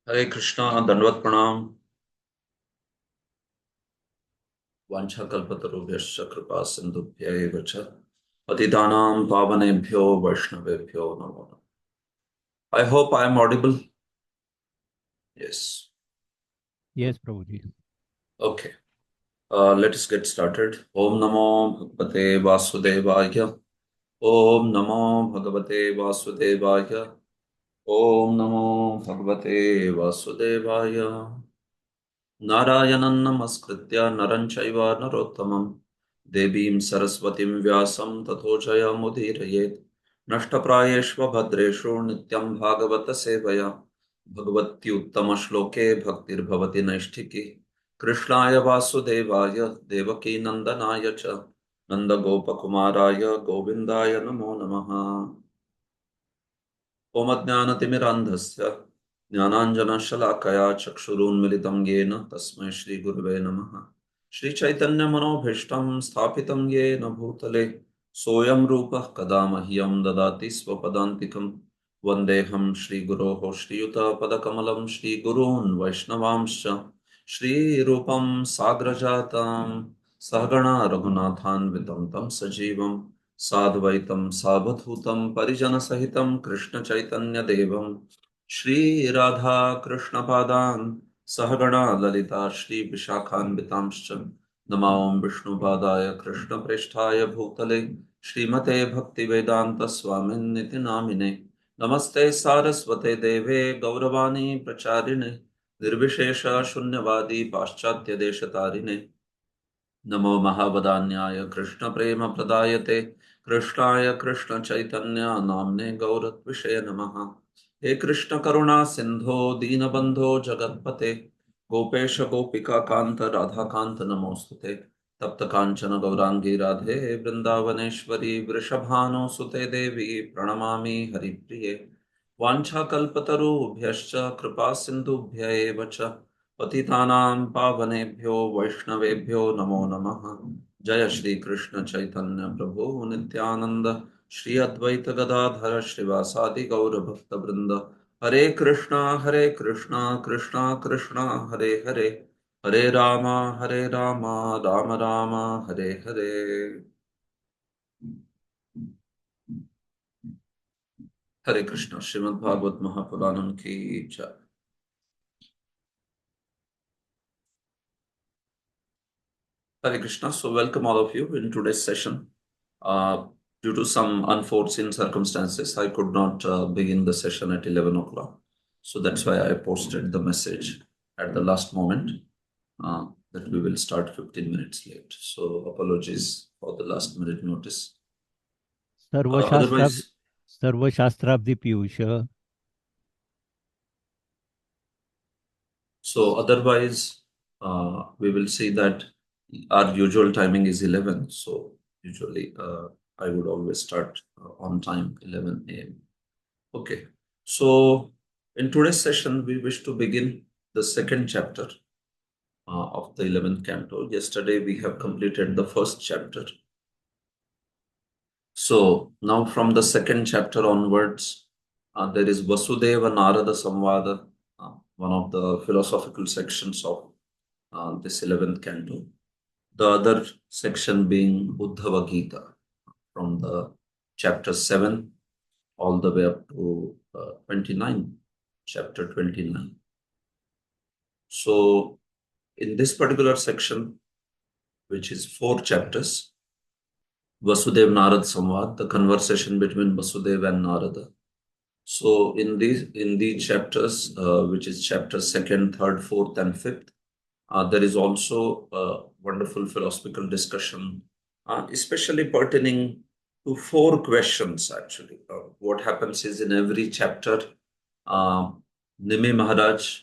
हरे कृष्णा दंडवत प्रणाम। वाञ्छाकल्पतरुभ्यश्च कृपा सिन्धुभ्यैव च पतितानां पावनेभ्यो वैष्णवेभ्यो नमो नमः। I hope I am audible. Yes. Yes, Prabhuji. Okay. Let us get started. Om Namo Bhagavate Vasudevaya. Om Namo Bhagavate Vasudevaya. Om Namo Bhagavate Vasudevaya. नारायणं नमस्कृत्य नरं चैव नरोत्तमं देवीं सरस्वतीं व्यासं ततो जयमुदीरयेत् नष्टप्रायेष्व भद्रेषु नित्यं भागवत सेवया भगवत्युत्तमश्लोके भक्तिर्भवति नैष्ठिकी कृष्णाय वासुदेवाय देवकी नन्दनाय च नन्दगोपकुमाराय गोविन्दाय नमो नमः। ओमज्ञानतिमिरान्धस्य ज्ञानाञ्जनशलाकया चक्षुरुन्मिलितं येन तस्मै श्रीगुरुवे नमः। श्रीचैतन्यमनोभीष्टं स्थापितं येन भूतले सोऽयं रूपः कदा मह्यं ददाति स्वपदान्तिकं वन्देऽहं श्रीगुरोः श्रीयुतपदकमलं श्रीगुरून् वैष्णवांश्च श्रीरूपं साग्रजातां सहगणा रघुनाथान्वितं तं सजीवं साद्वैतं सावधूतं परिजनसहितं कृष्णचैतन्यदेवं श्रीराधाकृष्णपादान् सहगणा ललिता श्रीविशाखान्वितांश्च नमो विष्णुपादाय कृष्णप्रेष्ठाय भूतले श्रीमते भक्तिवेदान्तस्वामिन्निति नामिने नमस्ते सारस्वते देवे गौरवाणी प्रचारिणे निर्विशेष शून्यवादी पाश्चात्यदेशतारिणे नमो महावदान्याय कृष्णप्रेमप्रदायते कृष्णाय कृष्णचैतन्य नाम्ने गौरत्विषये नमः। हे कृष्ण करुणा सिन्धो दीनबन्धो जगत्पते गोपेश गोपिका कान्त राधाकान्त नमोस्तुते तप्त काञ्चन गौरांगी राधे वृन्दावनेश्वरी वृषभानुसुते देवी प्रणमामि हरिप्रिये वाञ्छाकल्पतरुभ्यश्च कृपा सिन्धुभ्य एव च पतितानां पावनेभ्यो वैष्णवेभ्यो नमो नमः। जय श्री कृष्ण चैतन्य प्रभु नित्यानंद श्री अद्वैत गदाधर श्रीवासादि गौर भक्त वृंद हरे कृष्णा कृष्णा कृष्णा हरे हरे हरे राम राम राम हरे हरे। हरे कृष्णा। श्रीमद् भागवत महापुराण की जय। Hare Krishna. So, welcome all of you in today's session. Due to some unforeseen circumstances, I could not begin the session at 11 o'clock. So, that's why I posted the message at the last moment that we will start 15 minutes late. So, apologies for the last minute notice. Sarvashastra Otherwise, Sarvashastrabdi Piyusha. otherwise, we will see that our usual timing is 11. So, usually, I would always start on time, 11 a.m. Okay, so in today's session, we wish to begin the second chapter of the 11th canto. Yesterday, we have completed the first chapter. So now, from the second chapter onwards, there is Vasudeva Narada Samvada, one of the philosophical sections of this 11th canto. The other section being Uddhava Gita, from the chapter 7 all the way up to 29, chapter 29. So, in this particular section, which is 4 chapters, Vasudev Narad Samvad, the conversation between Vasudev and Narada. So, in these chapters, which is chapter second, third, fourth, and fifth, there is also a wonderful philosophical discussion, especially pertaining to 4 questions. Actually, what happens is in every chapter, uh, Nimi Maharaj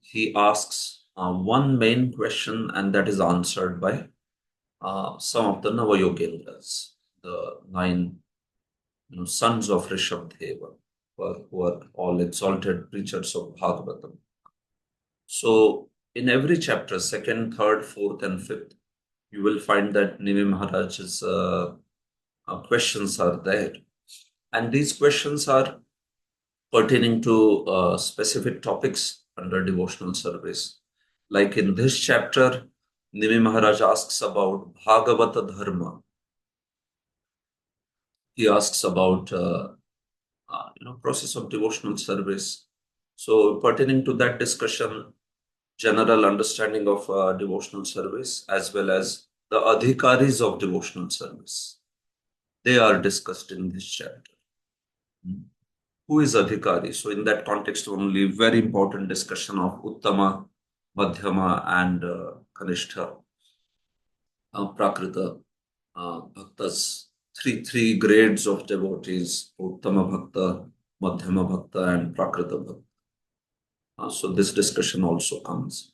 he asks one main question, and that is answered by some of the Navayogendras, the 9 sons of Rishabdeva, who are all exalted preachers of Bhagavatam. So, in every chapter, second, third, fourth, and fifth, you will find that Nimi Maharaj's questions are there. And these questions are pertaining to specific topics under devotional service. Like in this chapter, Nimi Maharaj asks about Bhagavata Dharma. He asks about process of devotional service. So pertaining to that discussion, general understanding of devotional service as well as the adhikaris of devotional service, they are discussed in this chapter. Who is adhikari? So in that context only, very important discussion of Uttama, Madhyama and Kanishta, Prakrita, Bhaktas, three grades of devotees, Uttama Bhakta, Madhyama Bhakta and Prakrita Bhakta. So this discussion also comes.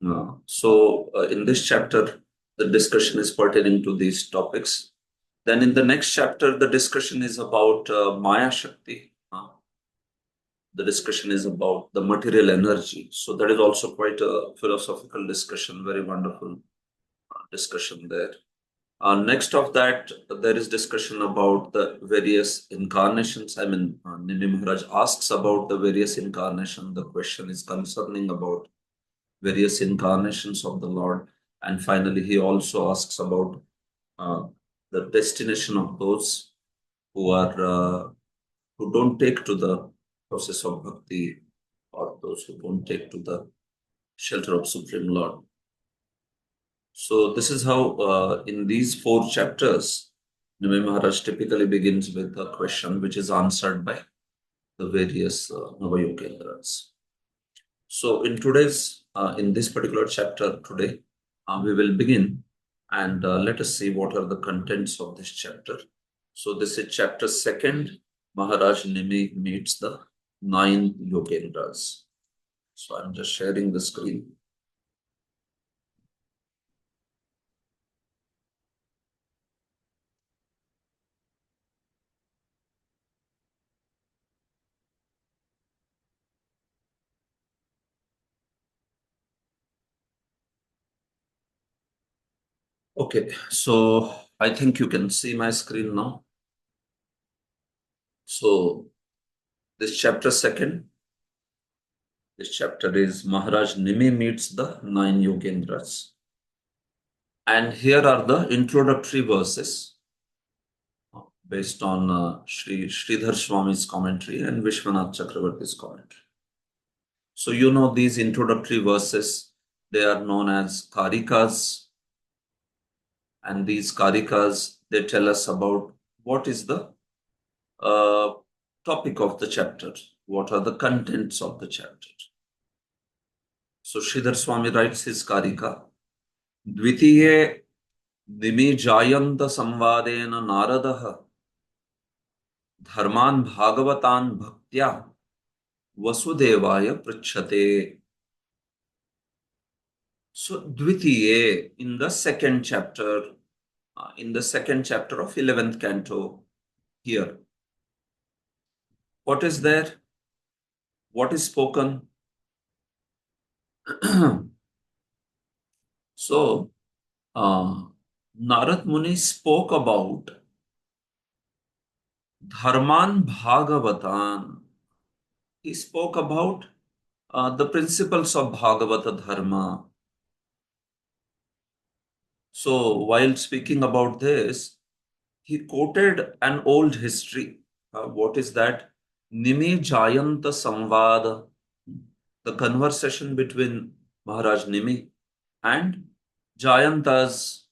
In this chapter, the discussion is pertaining to these topics. Then in the next chapter, the discussion is about Maya Shakti. The discussion is about the material energy. So that is also quite a philosophical discussion, very wonderful discussion there. Next of that, there is discussion about the various incarnations. I mean, Nimi Maharaj asks about the various incarnations. The question is concerning about various incarnations of the Lord. And finally, he also asks about the destination of those who are who don't take to the process of bhakti, or those who don't take to the shelter of Supreme Lord. So this is how in these 4 chapters, Nimi Maharaj typically begins with a question which is answered by the various Navayogendras. So in this particular chapter today, we will begin and let us see what are the contents of this chapter. So this is chapter 2nd, Maharaj Nimi meets the 9 Yogendras. So I'm just sharing the screen. Okay, so I think you can see my screen now. So this chapter 2nd, this chapter is Maharaj Nimi meets the 9 Yogendras. And here are the introductory verses based on Sridhar Swami's commentary and Vishwanath Chakravarti's commentary. So you know these introductory verses, they are known as Karikas. And these Karikas, they tell us about what is the topic of the chapter, what are the contents of the chapter. So Sridhar Swami writes his Karika, Dvitiye Nimi Jayanta Samvadena Naradaha Dharman Bhagavatan Bhaktya Vasudevaya Pritchate. So Dvitiye, in the second chapter of 11th canto, here, what is there? What is spoken? So Narad Muni spoke about Dharman Bhagavatan. He spoke about the principles of Bhagavata Dharma. So while speaking about this, he quoted an old history. What is that? Nimi Jayanta Samvada, the conversation between Maharaj Nimi and Jayantas,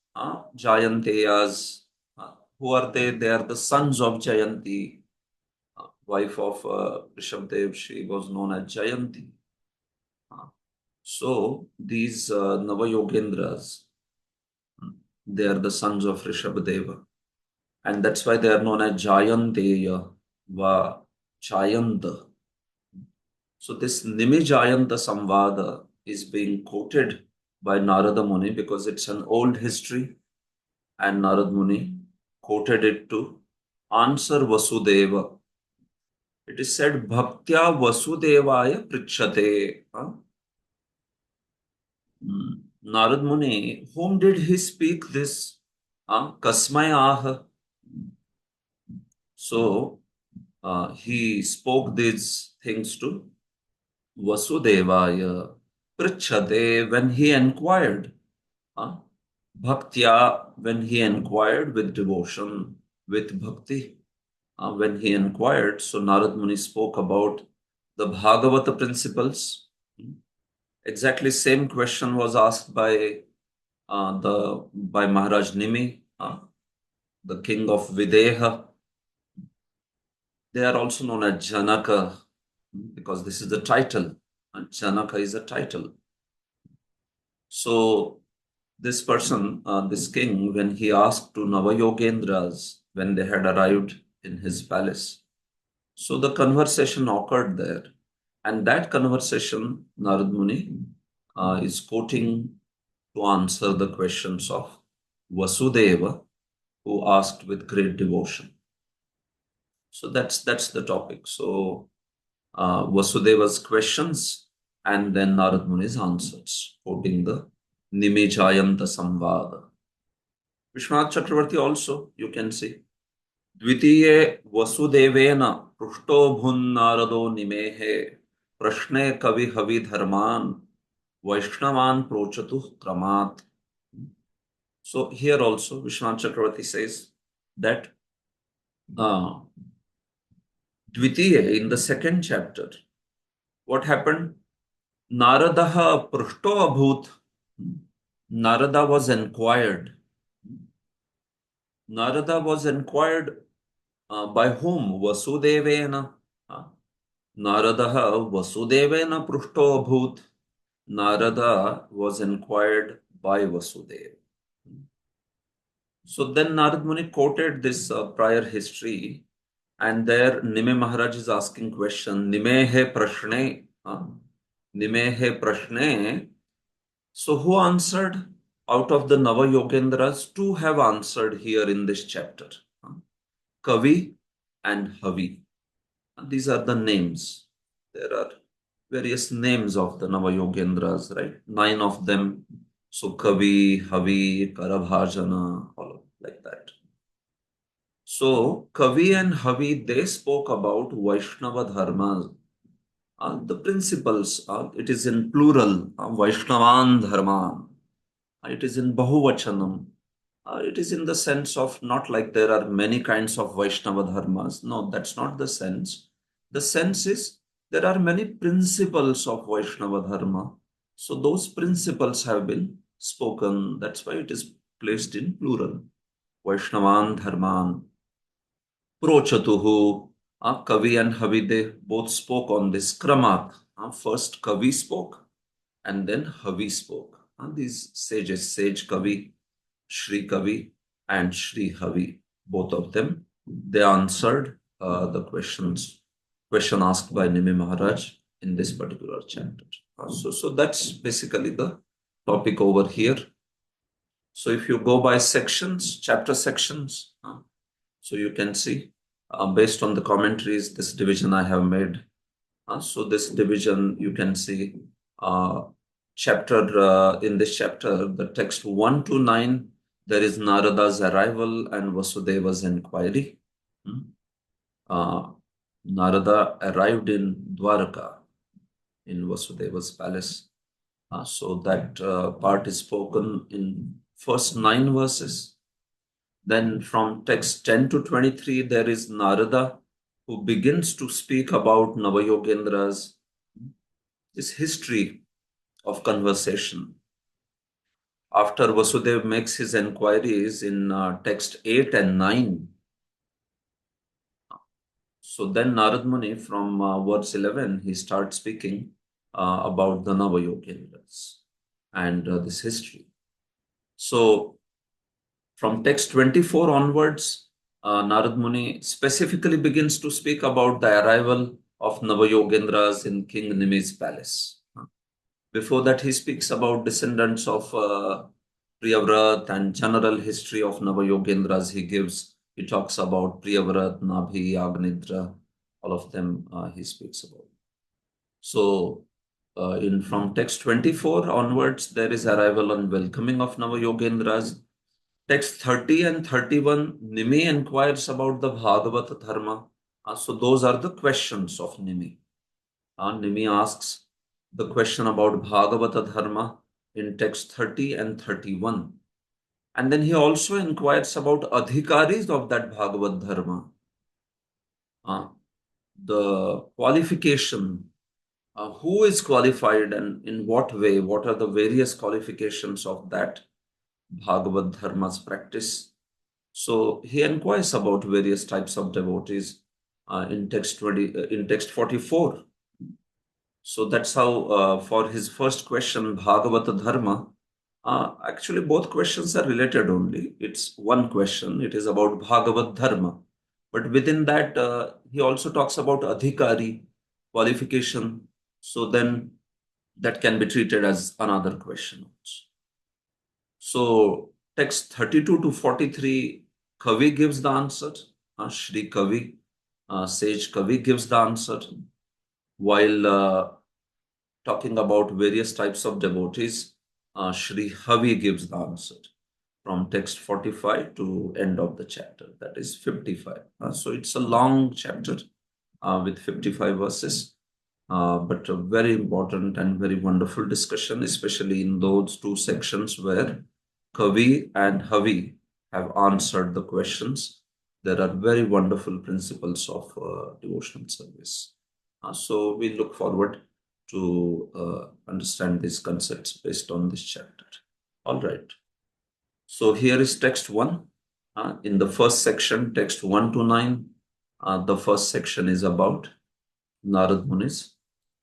Jayanteyas. Who are they? They are the sons of Jayanti, wife of Rishabdev. She was known as Jayanti. So these Navayogendras, they are the sons of Rishabdeva. And that's why they are known as Jayanteya va Jayanta. So this Nimi Jayanta Samvada is being quoted by Narada Muni because it's an old history, and Narad Muni quoted it to answer Vasudeva. It is said, Bhaktya Vasudevaya Prichate. Narad Muni, whom did he speak this? Kasmay Ah. So he spoke these things to Vasudevaya Prichade when he inquired. Bhaktya, when he inquired with devotion, with bhakti, when he inquired. So Narad Muni spoke about the Bhagavata principles. Exactly same question was asked by Maharaj Nimi, the king of Videha. They are also known as Janaka because this is the title, and Janaka is a title. So this person, this king, when he asked to Navayogendras when they had arrived in his palace, so the conversation occurred there, and that conversation Narad Muni is quoting to answer the questions of Vasudeva, who asked with great devotion. So that's the topic. So Vasudeva's questions and then Narad Muni's answers, quoting the Nimijayanta Samvada. Vishwanath Chakravarti also, you can see. Dvitiye Vasudevena Prushto Bhun Narado Nimehe Prashne Kavi Havi Dharman Vaishnavan Prochatu Kramat. So here also Vishwanath Chakravarti says that Dvitiye, in the second chapter, what happened? Naradaha Prushto Abhut. Narada was inquired. Narada was inquired by whom? Vasudevena. Naradaha Vasudevena Prushto Abhut. Narada was inquired by Vasudeva. So then Narad Muni quoted this prior history, and there Nime Maharaj is asking question, Nimehe Prashne. Nimehe Prashne. So who answered? Out of the Nava Yogendras, two have answered here in this chapter. Kavi and Havi. These are the names. There are various names of the Nava Yogendras, right? 9 of them. So Kavi, Havi, Karabhajana, all like that. So Kavi and Havi, they spoke about Vaishnava dharmas. The principles, it is in plural, Vaishnavan dharma. It is in Bahuvachanam. It is in the sense of not like there are many kinds of Vaishnava dharmas. No, that's not the sense. The sense is there are many principles of Vaishnava dharma. So those principles have been spoken. That's why it is placed in plural. Vaishnavan dharman. Prochatuhu. Kavi and Havi, they both spoke on this kramat. First Kavi spoke and then Havi spoke. These sages, Sage Kavi, Shri Kavi, and Shri Havi, both of them, they answered the question asked by Nimi Maharaj in this particular chapter. So that's basically the topic over here. So if you go by sections, chapter sections, so you can see based on the commentaries, this division I have made. So this division, you can see chapter in this chapter, the text 1 to 9, there is Narada's arrival and Vasudeva's inquiry. Narada arrived in Dwaraka, in Vasudeva's palace. So that part is spoken in first 9 verses. Then from text 10 to 23, there is Narada who begins to speak about Navayogendra's this history of conversation. After Vasudeva makes his inquiries in text 8 and 9, so then Narad Muni from verse 11, he starts speaking about the Navayogendras and this history. So from text 24 onwards, Narad Muni specifically begins to speak about the arrival of Navayogendras in King Nimi's palace. Before that, he speaks about descendants of Priyavrat and general history of Navayogendras he gives. He talks about Priyavrat, Nabhi, Agnidra, all of them he speaks about. So from text 24 onwards, there is arrival and welcoming of Navayogendras. Text 30 and 31, Nimi inquires about the Bhagavata Dharma. So those are the questions of Nimi. Nimi asks the question about Bhagavata Dharma in text 30 and 31. And then he also inquires about adhikaris of that Bhagavad Dharma. The qualification, who is qualified and in what way, what are the various qualifications of that Bhagavad Dharma's practice. So he inquires about various types of devotees in text 44. So that's how for his first question, Bhagavata Dharma, actually both questions are related only. It's one question. It is about Bhagavad Dharma. But within that, he also talks about adhikari, qualification. So then that can be treated as another question also. So text 32 to 43, Kavi gives the answer. Shri Kavi, sage Kavi gives the answer. While talking about various types of devotees, Shri Havi gives the answer from text 45 to end of the chapter, that is 55. So it's a long chapter with 55 verses, but a very important and very wonderful discussion, especially in those two sections where Kavi and Havi have answered the questions. There are very wonderful principles of devotional service. So we look forward to understand these concepts based on this chapter. All right. So here is text 1. In the first section, text 1 to 9, the first section is about Narad Muni's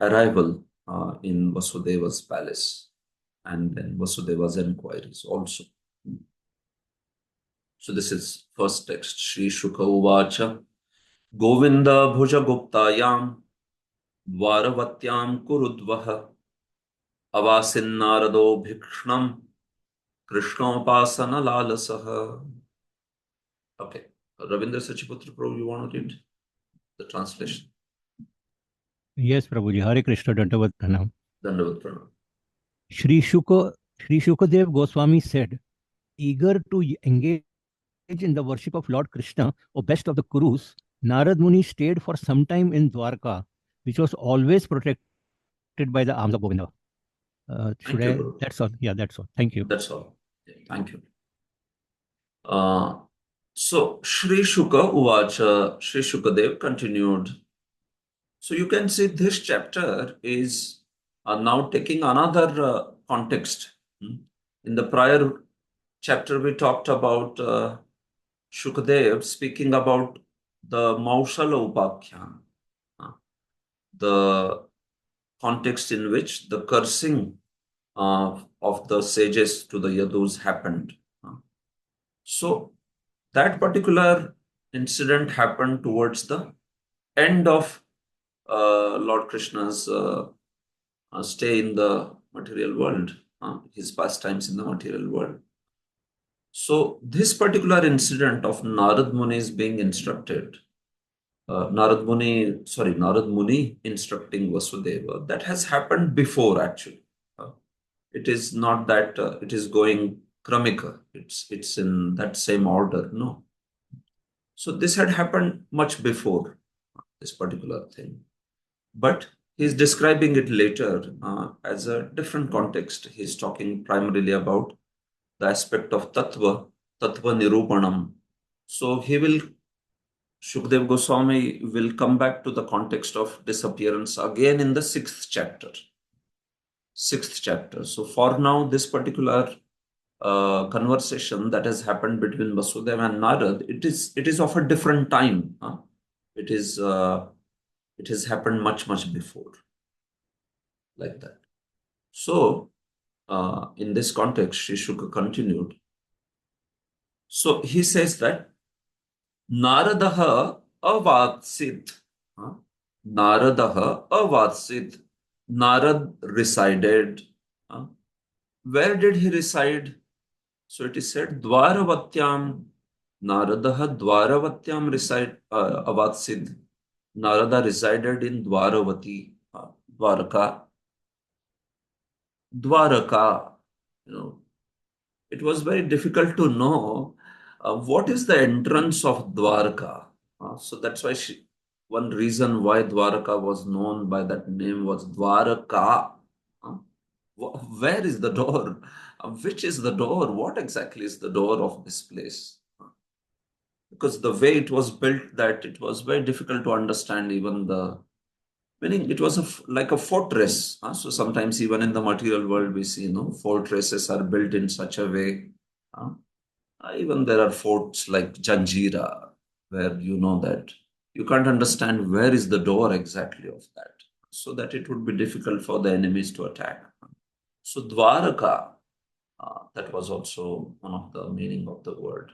arrival in Vasudeva's palace and then Vasudeva's inquiries also. So this is first text. Shri Shuka Uvacha Govinda Bhuja Guptayam Dvaravatyaam Kurudvaha Avasin Bhikshnam Krishnopasana Lalasaha. Okay. Ravindra Sachiputra Prabhu, you want to read the translation? Yes, Prabhuji. Hare Krishna Dandavat Pranam. Dandavat Pranam. Shri Shukadev Goswami said, eager to engage in the worship of Lord Krishna, or best of the Kurus, Narad Muni stayed for some time in Dwarka, which was always protected by the arms of Govinda. Thank you, Guru. That's all. Yeah, that's all. Thank you. That's all. Thank you. So Shri Shuka Uvacha, Shri Shukadev continued. So you can see this chapter is now taking another context. In the prior chapter, we talked about Shukadev speaking about the Maushala Upakhyan, the context in which the cursing of the sages to the Yadus happened. So that particular incident happened towards the end of Lord Krishna's stay in the material world, his pastimes in the material world. So this particular incident of Narad Muni being instructed, Narad Muni instructing Vasudeva, that has happened before actually. It is not that it is going kramika, it's in that same order, no. So this had happened much before this particular thing. But he's describing it later as a different context. He's talking primarily about the aspect of Tattva Nirupanam. So Shukdev Goswami will come back to the context of disappearance again in the sixth chapter. So for now, this particular conversation that has happened between Vasudeva and Narad, it is of a different time. It has happened much before, like that. So in this context, Sri Shuka continued. So he says that Naradaha avatsid. Naradaha avatsid. Narad resided. Where did he reside? So it is said Dwaravatyam. Naradaha Dwaravatyam avatsid. Narada resided in Dwaravati, Dwaraka. It was very difficult to know what is the entrance of Dwarka. So that's why one reason why Dwaraka was known by that name was Dwaraka. Huh? Where is the door? Which is the door? What exactly is the door of this place? Because the way it was built, that it was very difficult to understand even the meaning. It was like a fortress. So sometimes even in the material world we see, fortresses are built in such a way. uh, Even there are forts like Janjira, where you know that you can't understand where is the door exactly of that, so that it would be difficult for the enemies to attack. So Dwaraka, that was also one of the meaning of the word.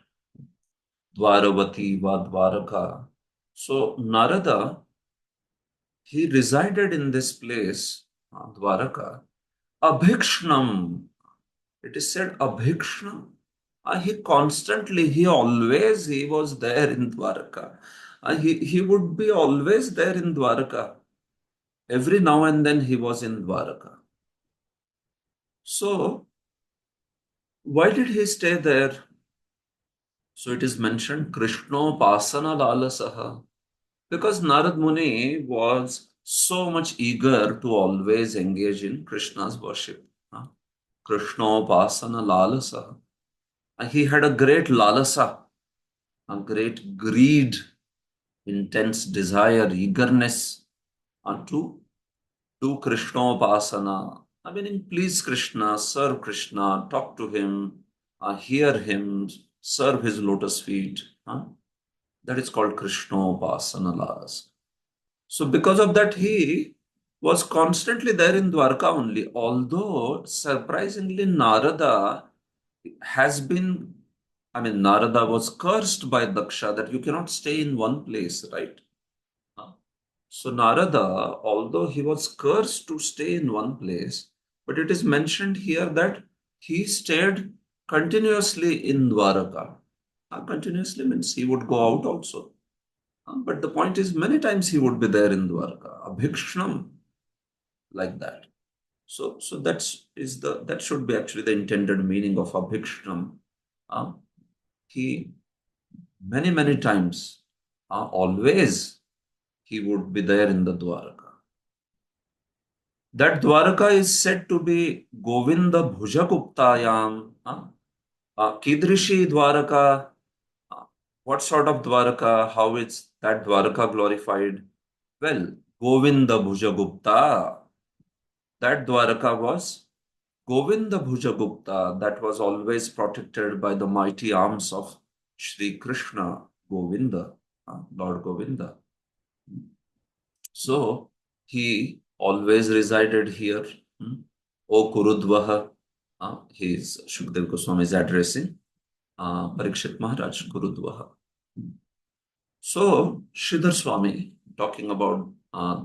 Dwaravati va Dwaraka. So Narada, he resided in this place, Dwaraka. Abhikshnam. It is said Abhikshnam. He always, he was there in Dwaraka. He would be always there in Dwaraka. Every now and then he was in Dwaraka. So, why did he stay there? So it is mentioned Krishno Pasana Lalasaha. Because Narad Muni was so much eager to always engage in Krishna's worship. Krishno Pasana Lalasaha. He had a great lalasa, a great greed, intense desire, eagerness to do Krishnopasana. I mean, please Krishna, serve Krishna, talk to him, hear him, serve his lotus feet. That is called Krishnopasana Lalas. So because of that, he was constantly there in Dwarka only. Although surprisingly, Narada was cursed by Daksha that you cannot stay in one place, right? So Narada, although he was cursed to stay in one place, but it is mentioned here that he stayed continuously in Dwaraka. Continuously means he would go out also. But the point is, many times he would be there in Dwarka, abhikshnam, like that. So that should be actually the intended meaning of abhikshnam. He many times, always he would be there in the Dwaraka. That Dwaraka is said to be Govinda Bhujakuptayam. Kidrishi Dwaraka. What sort of Dwaraka? How is that Dwaraka glorified? Well, Govinda Bhujagupta. That Dwaraka was Govinda Bhujagupta, that was always protected by the mighty arms of Sri Krishna, Govinda, Lord Govinda. So he always resided here. O Kurudvaha, Shukdev Goswami is addressing Parikshit Maharaj, Kurudvaha. So Sridhar Swami, talking about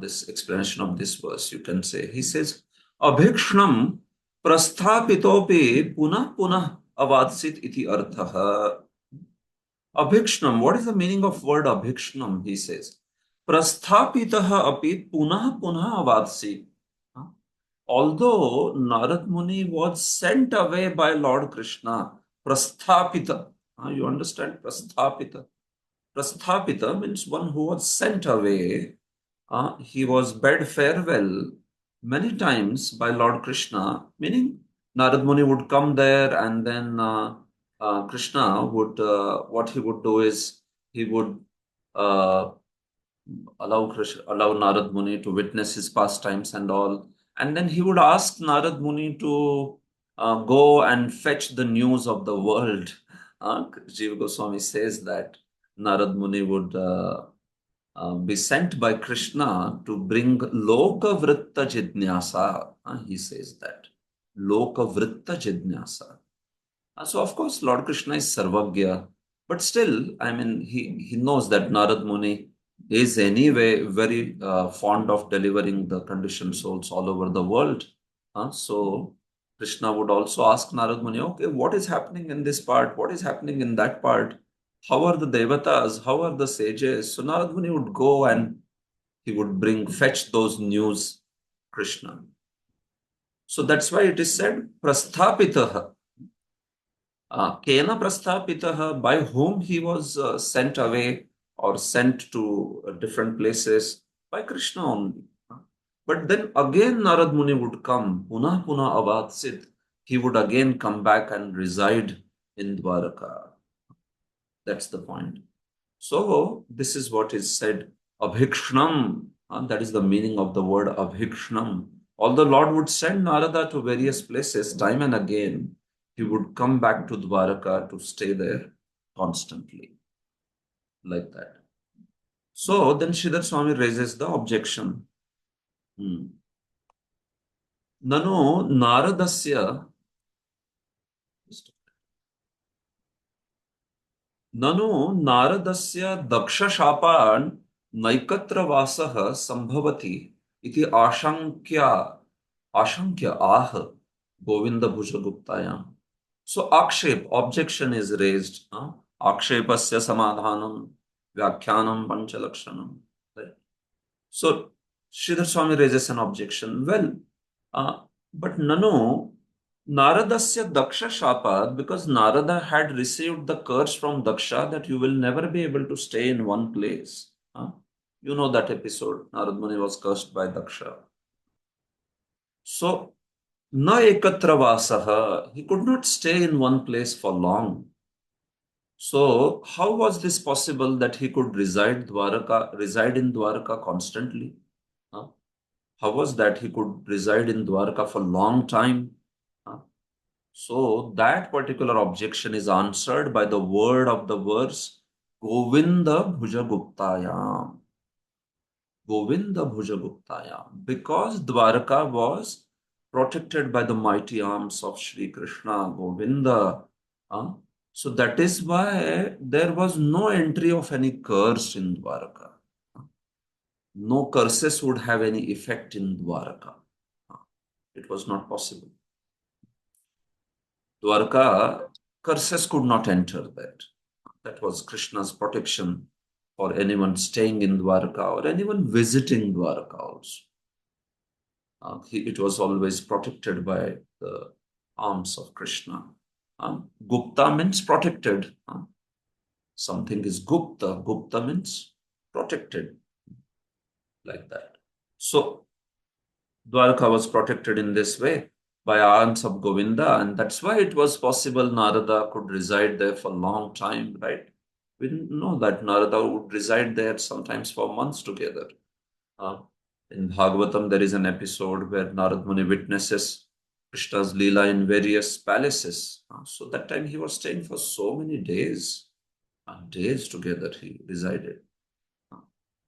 this explanation of this verse, you can say, he says, Abhikshnam prasthapitopi punah punah avadsit iti arthaha. Abhikshnam, what is the meaning of word abhikshnam? He says, prasthapitaha api punah punah avadsit. Although Narad Muni was sent away by Lord Krishna, prasthapita, you understand? Prasthapita. Prasthapita means one who was sent away. He was bade farewell many times by Lord Krishna, meaning Narad Muni would come there and then Krishna would, what he would do is he would uh, allow Narad Muni to witness his pastimes and all. And then he would ask Narad Muni to go and fetch the news of the world. Jiva Goswami says that Narad Muni would be sent by Krishna to bring Loka Vritta Jidnyasa. He says that. Loka Vritta Jidnyasa. So, of course, Lord Krishna is Sarvagya. But still, I mean, he knows that Narad Muni is anyway very fond of delivering the conditioned souls all over the world. So, Krishna would also ask Narad Muni, okay, what is happening in this part? What is happening in that part? How are the devatas? How are the sages? So Narad Muni would go and he would fetch those news, Krishna. So that's why it is said, prasthapitaha. Kena prasthapitaha, by whom he was sent away, or sent to different places by Krishna only. But then again Narad Muni would come, Punah Punah Avatsit. He would again come back and reside in Dwaraka. That's the point. So this is what is said, Abhikshnam. That is the meaning of the word Abhikshnam. Although Lord would send Narada to various places time and again, he would come back to Dwaraka to stay there constantly. Like that. So then Sridhar Swami raises the objection. Nano Naradasya Nano Naradasya Daksha Shapan Naikatra Vasah Sambhavati iti Ashankya Ah Govinda Bhuja Guptayam. So Akshep, objection is raised. Akshepasya Samadhanam Vyakhyanam Panchalakshanam. Right? So Sridhar Swami raises an objection. Well, but Nano Naradasya Daksha Shapat, because Narada had received the curse from Daksha that you will never be able to stay in one place. You know that episode. Narad Muni was cursed by Daksha. So, na ekatra vasaha, he could not stay in one place for long. So, how was this possible that he could reside in Dwaraka constantly? How was that he could reside in Dwaraka for long time? So that particular objection is answered by the word of the verse, Govinda Bhuja Guptayam. Govinda Bhuja Guptayam. Because Dwaraka was protected by the mighty arms of Sri Krishna, Govinda. So that is why there was no entry of any curse in Dwaraka. No curses would have any effect in Dwaraka. It was not possible. Dwarka, curses could not enter that. That was Krishna's protection for anyone staying in Dwarka or anyone visiting Dwarka also. It was always protected by the arms of Krishna. Gupta means protected. Something is Gupta. Gupta means protected. Like that. So, Dwarka was protected in this way by arms of Govinda, and that's why it was possible Narada could reside there for a long time, right? We didn't know that Narada would reside there sometimes for months together. In Bhagavatam, there is an episode where Narad Muni witnesses Krishna's Leela in various palaces. So that time he was staying for so many days. Days together he resided.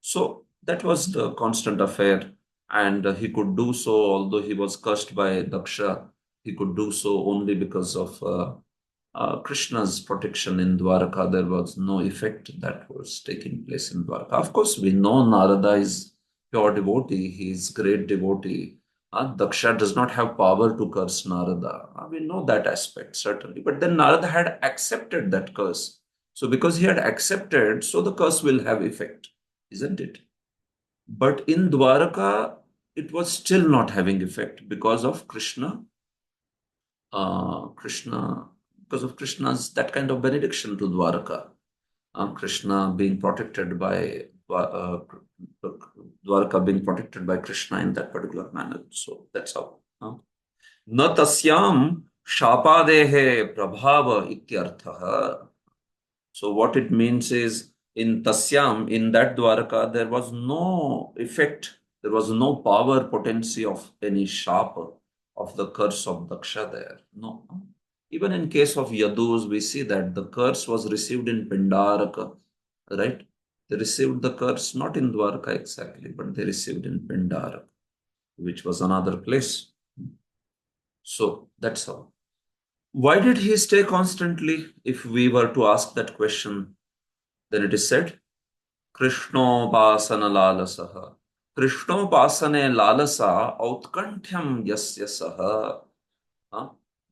So that was the constant affair. And he could do so, although he was cursed by Daksha, he could do so only because of Krishna's protection in Dwaraka. There was no effect that was taking place in Dwaraka. Of course, we know Narada is pure devotee, he is great devotee. Daksha does not have power to curse Narada. We know that aspect, certainly. But then Narada had accepted that curse. So because he had accepted, so the curse will have effect, isn't it? But in Dwaraka, it was still not having effect because of Krishna. Because of Krishna's that kind of benediction to Dwaraka. Krishna being protected by Dwaraka being protected by Krishna in that particular manner. So that's how. Na tasyam shapadehe prabhava ityartha. So what it means is in Tasyam, in that Dwaraka, there was no effect, there was no power potency of any shapa of the curse of Daksha there. No. Even in case of Yadus, we see that the curse was received in Pindaraka, right? They received the curse not in Dwaraka exactly, but they received in Pindaraka, which was another place. So that's how. Why did he stay constantly? If we were to ask that question, then it is said, Krishnopasana lalasaha. Krishnopasane lalasa outkantyam yasya saha.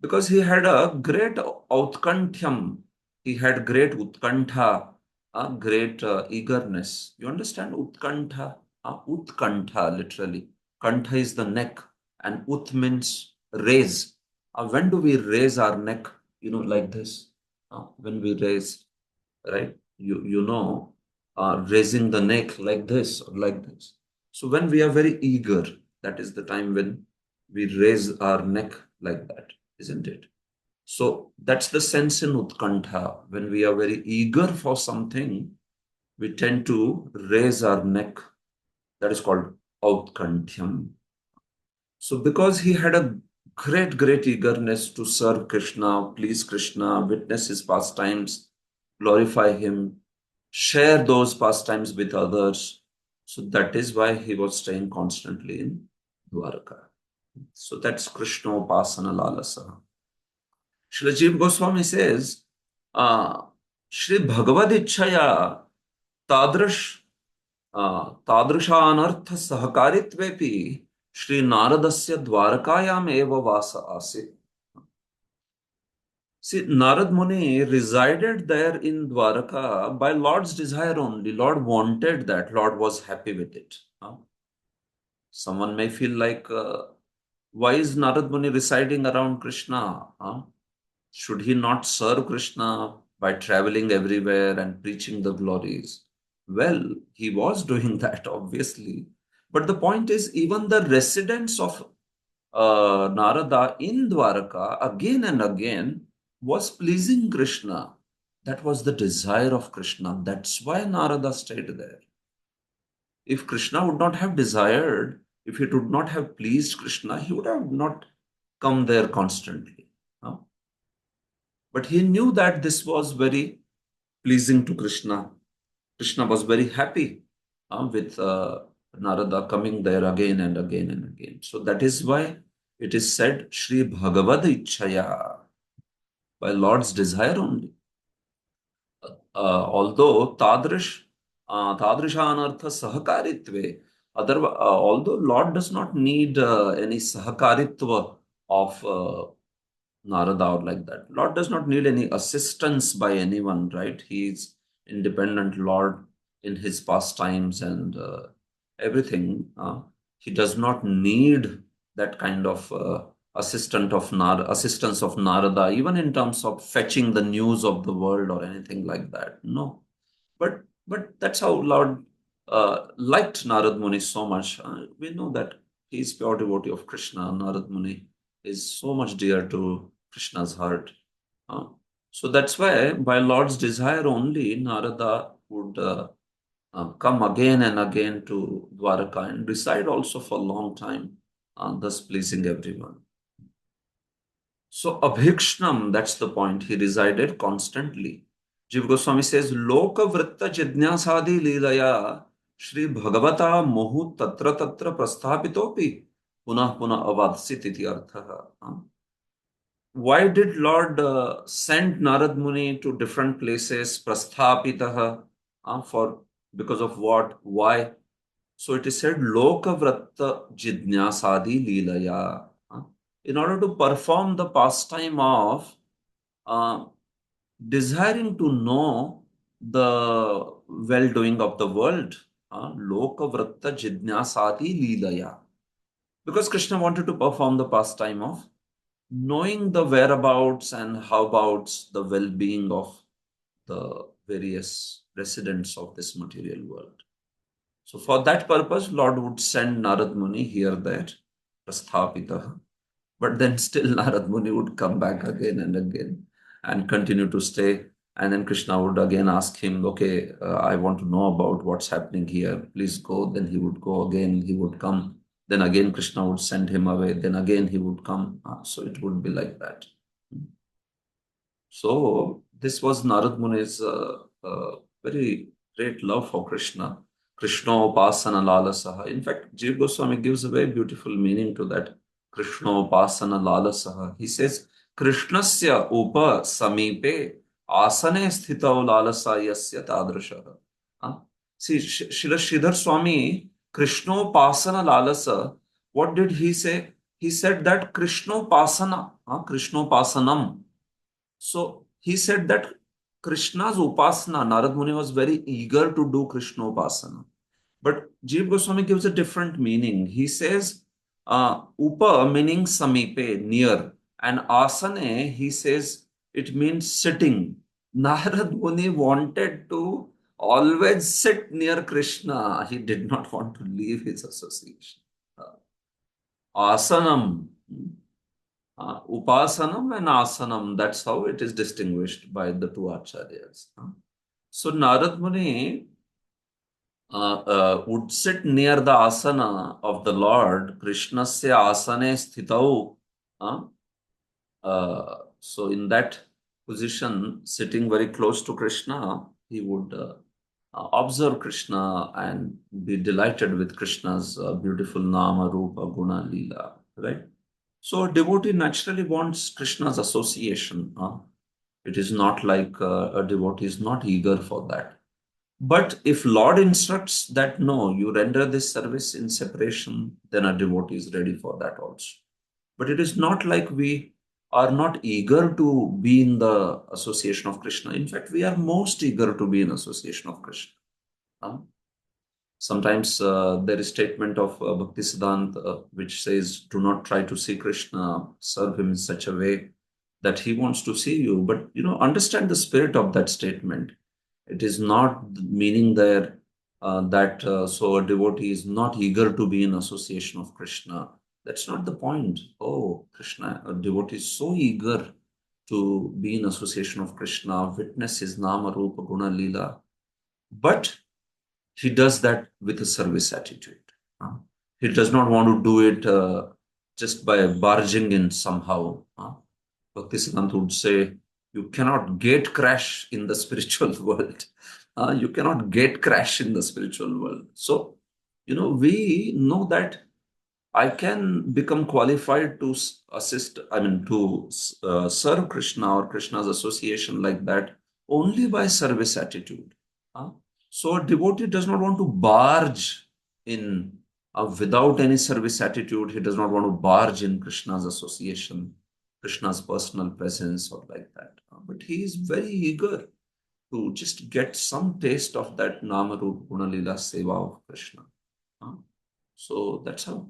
Because he had a great outkantyam. He had great utkantha, a great eagerness. You understand utkantha? Utkantha, literally. Kantha is the neck, and ut means raise. When do we raise our neck? Like this. When we raise, right? You know, raising the neck like this or like this. So when we are very eager, that is the time when we raise our neck like that, isn't it? So that's the sense in Utkantha. When we are very eager for something, we tend to raise our neck. That is called Autkanthyam. So because he had a great eagerness to serve Krishna, please Krishna, witness his pastimes, glorify him, share those pastimes with others. So that is why he was staying constantly in Dwarka. So that's Krishna Upasana Lalasa. Srila Jiva Goswami says, Shri Bhagavad Ichchaya Tadrish तादृशानर्थ सहकारित्वेपि Shri नारदस्य द्वारकायाम एव वास आसीत्. See, Narad Muni resided there in Dwaraka by Lord's desire only. Lord wanted that. Lord was happy with it. Someone may feel like, why is Narad Muni residing around Krishna? Should he not serve Krishna by traveling everywhere and preaching the glories? Well, he was doing that, obviously. But the point is, even the residents of Narada in Dwaraka, again and again, was pleasing Krishna. That was the desire of Krishna. That's why Narada stayed there. If Krishna would not have desired, if he would not have pleased Krishna, he would have not come there constantly. But he knew that this was very pleasing to Krishna. Krishna was very happy with Narada coming there again and again and again. So that is why it is said Shri Bhagavad Ichchaya, by Lord's desire only. Although Tadrishanartha Sahakaritve, although Lord does not need any Sahakaritva of Narada or like that. Lord does not need any assistance by anyone, right? He is independent Lord in his pastimes and everything. He does not need that kind of assistance of Narada, even in terms of fetching the news of the world or anything like that. No, but that's how Lord liked Narad Muni so much. We know that he is pure devotee of Krishna. Narad Muni is so much dear to Krishna's heart. Uh, so that's why, by Lord's desire only, Narada would come again and again to Dwaraka and reside also for a long time, thus pleasing everyone. So Abhikshnam, that's the point. He resided constantly. Jiva Goswami says, Loka Vritta Jidnyasadi Leelaya Shri Bhagavata Mohu Tatra Tatra Prasthapitopi Punah Punah Avadsit iti arthaha. Why did Lord send Narad Muni to different places, Prasthapitaha, for because of what? Why? So it is said, Loka Vritta Jidnyasadi Leelaya. In order to perform the pastime of uh, desiring to know the well-doing of the world, Loka Vritta Jidnyasati Leelaya. Because Krishna wanted to perform the pastime of knowing the whereabouts and howabouts, the well-being of the various residents of this material world. So for that purpose, Lord would send Narad Muni here, there, Prasthapita. But then still Narad Muni would come back again and again and continue to stay. And then Krishna would again ask him, okay, I want to know about what's happening here. Please go. Then he would go again. He would come. Then again Krishna would send him away. Then again he would come. So it would be like that. So this was Narad Muni's very great love for Krishna. Krishna Upasana Lalasaha. In fact, Jiva Goswami gives a very beautiful meaning to that. Krishna Upasana Lalasaha. He says, Krishnasya Upa Samipe Asane Sthitau Lalasayasya Tadrashaha. See, Srila Sridhar Swami, Krishna Upasana Lalasa, what did he say? He said that Krishna Upasana, Krishna Upasanam. So he said that Krishna's Upasana, Narad Muni was very eager to do Krishna Upasana. But Jiva Goswami gives a different meaning. He says, Upa meaning Samipe, near. And Asane, he says, it means sitting. Narad Muni wanted to always sit near Krishna. He did not want to leave his association. Asanam, Upasanam and Asanam, that's how it is distinguished by the two acharyas. So Narad Muni would sit near the asana of the Lord, Krishnasya asane sthitau. So in that position, sitting very close to Krishna, he would observe Krishna and be delighted with Krishna's beautiful nama, rupa, guna, lila, right? So a devotee naturally wants Krishna's association. It is not like a devotee is not eager for that. But if Lord instructs that no, you render this service in separation, then a devotee is ready for that also. But it is not like we are not eager to be in the association of Krishna. In fact, we are most eager to be in association of Krishna. Sometimes there is statement of Bhaktisiddhanta which says, do not try to see Krishna, serve him in such a way that he wants to see you. But, understand the spirit of that statement. It is not meaning there that so a devotee is not eager to be in association of Krishna. That's not the point. Oh, Krishna, a devotee is so eager to be in association of Krishna, witness his nama, rupa, guna, lila. But he does that with a service attitude. He does not want to do it just by barging in somehow. Bhaktisiddhanta would say, you cannot gate crash in the spiritual world. You cannot gate crash in the spiritual world. So, we know that I can become qualified to serve Krishna or Krishna's association like that only by service attitude. So a devotee does not want to barge in without any service attitude. He does not want to barge in Krishna's association, Krishna's personal presence or like that. But he is very eager to just get some taste of that Nama Rupa Guna Lila Seva of Krishna. So that's how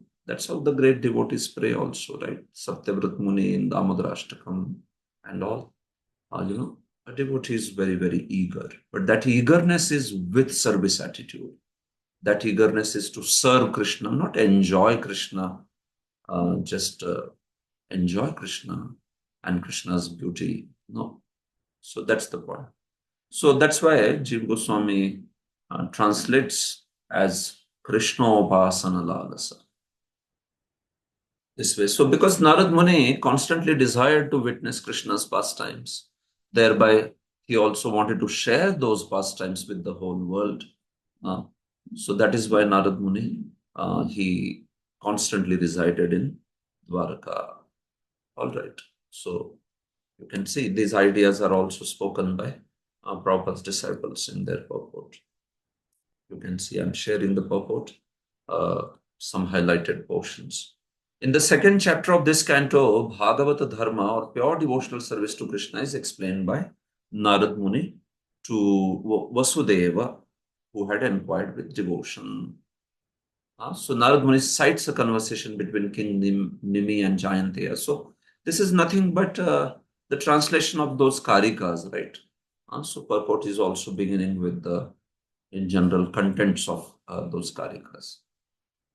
the great devotees pray also, right? Satyavrat Muni in Damodarashtakam and all. A devotee is very, very eager. But that eagerness is with service attitude. That eagerness is to serve Krishna, not enjoy Krishna, just enjoy Krishna and Krishna's beauty. No. So that's the point. So that's why Jiva Goswami translates as Krishna Upasana Lalasa. This way. So because Narad Muni constantly desired to witness Krishna's pastimes, thereby he also wanted to share those pastimes with the whole world. So that is why Narad Muni, he constantly resided in Dwarka. All right. So you can see these ideas are also spoken by Prabhupada's disciples in their purport. You can see I'm sharing the purport, some highlighted portions. In the second chapter of this canto, Bhagavata Dharma or pure devotional service to Krishna is explained by Narad Muni to Vasudeva, who had inquired with devotion. So Narad Muni cites a conversation between King Nimi and Jayantiya. So this is nothing but the translation of those karikas, right? So purport is also beginning with the in general contents of those karikas.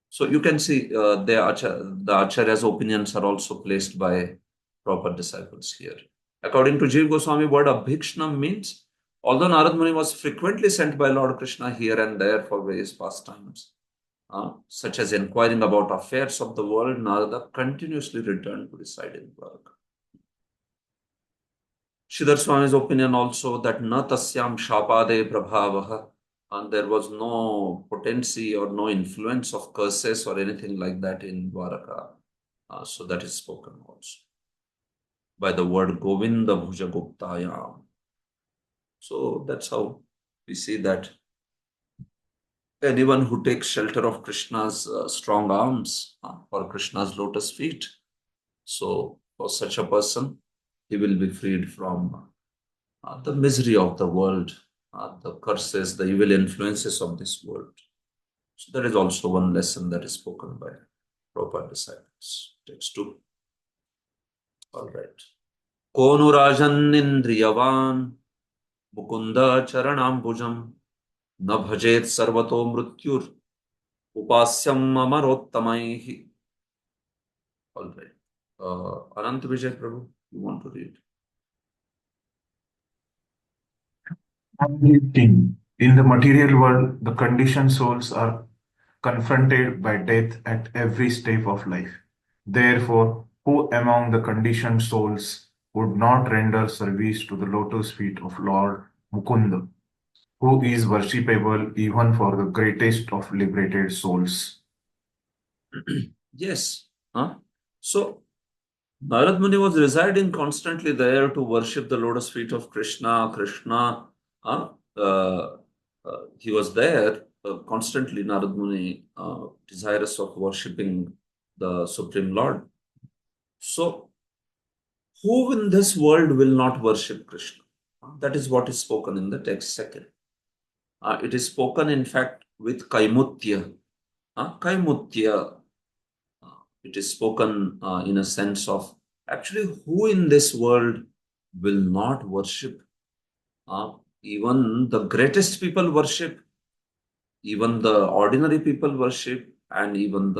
So you can see the Acharya's opinions are also placed by proper disciples here. According to Jiva Goswami, word Abhikshnam means, although Narad Muni was frequently sent by Lord Krishna here and there for various pastimes, such as inquiring about affairs of the world, Narada continuously returned to reside in Dwarka. Sridhar Swami's opinion also that na tasyam shapade prabhavaha, and there was no potency or no influence of curses or anything like that in Dwaraka. So that is spoken also by the word Govinda Bhuja Guptayam. So that's how we see that anyone who takes shelter of Krishna's strong arms or Krishna's lotus feet, so for such a person, he will be freed from the misery of the world, the curses, the evil influences of this world. So that is also one lesson that is spoken by proper disciples. Text 2. All right. Konurajan Indriyavan Mukunda Charanambujam न भजेत सर्वतो मृत्युर उपास्यम अमरोत्तमैः. All right. Anant Vijay Prabhu, you want to read? King. In the material world, the conditioned souls are confronted by death at every step of life. Therefore, who among the conditioned souls would not render service to the lotus feet of Lord Mukunda, who is worshipable even for the greatest of liberated souls? Yes. Huh? So Narad Muni was residing constantly there to worship the lotus feet of Krishna. Krishna, uh, uh, he was there constantly, Narad Muni, desirous of worshipping the Supreme Lord. So, who in this world will not worship Krishna? That is what is spoken in the text second. It is spoken, in fact, with Kaimutya. Kaimutya, it is spoken in a sense of actually who in this world will not worship. Even the greatest people worship, even the ordinary people worship, and even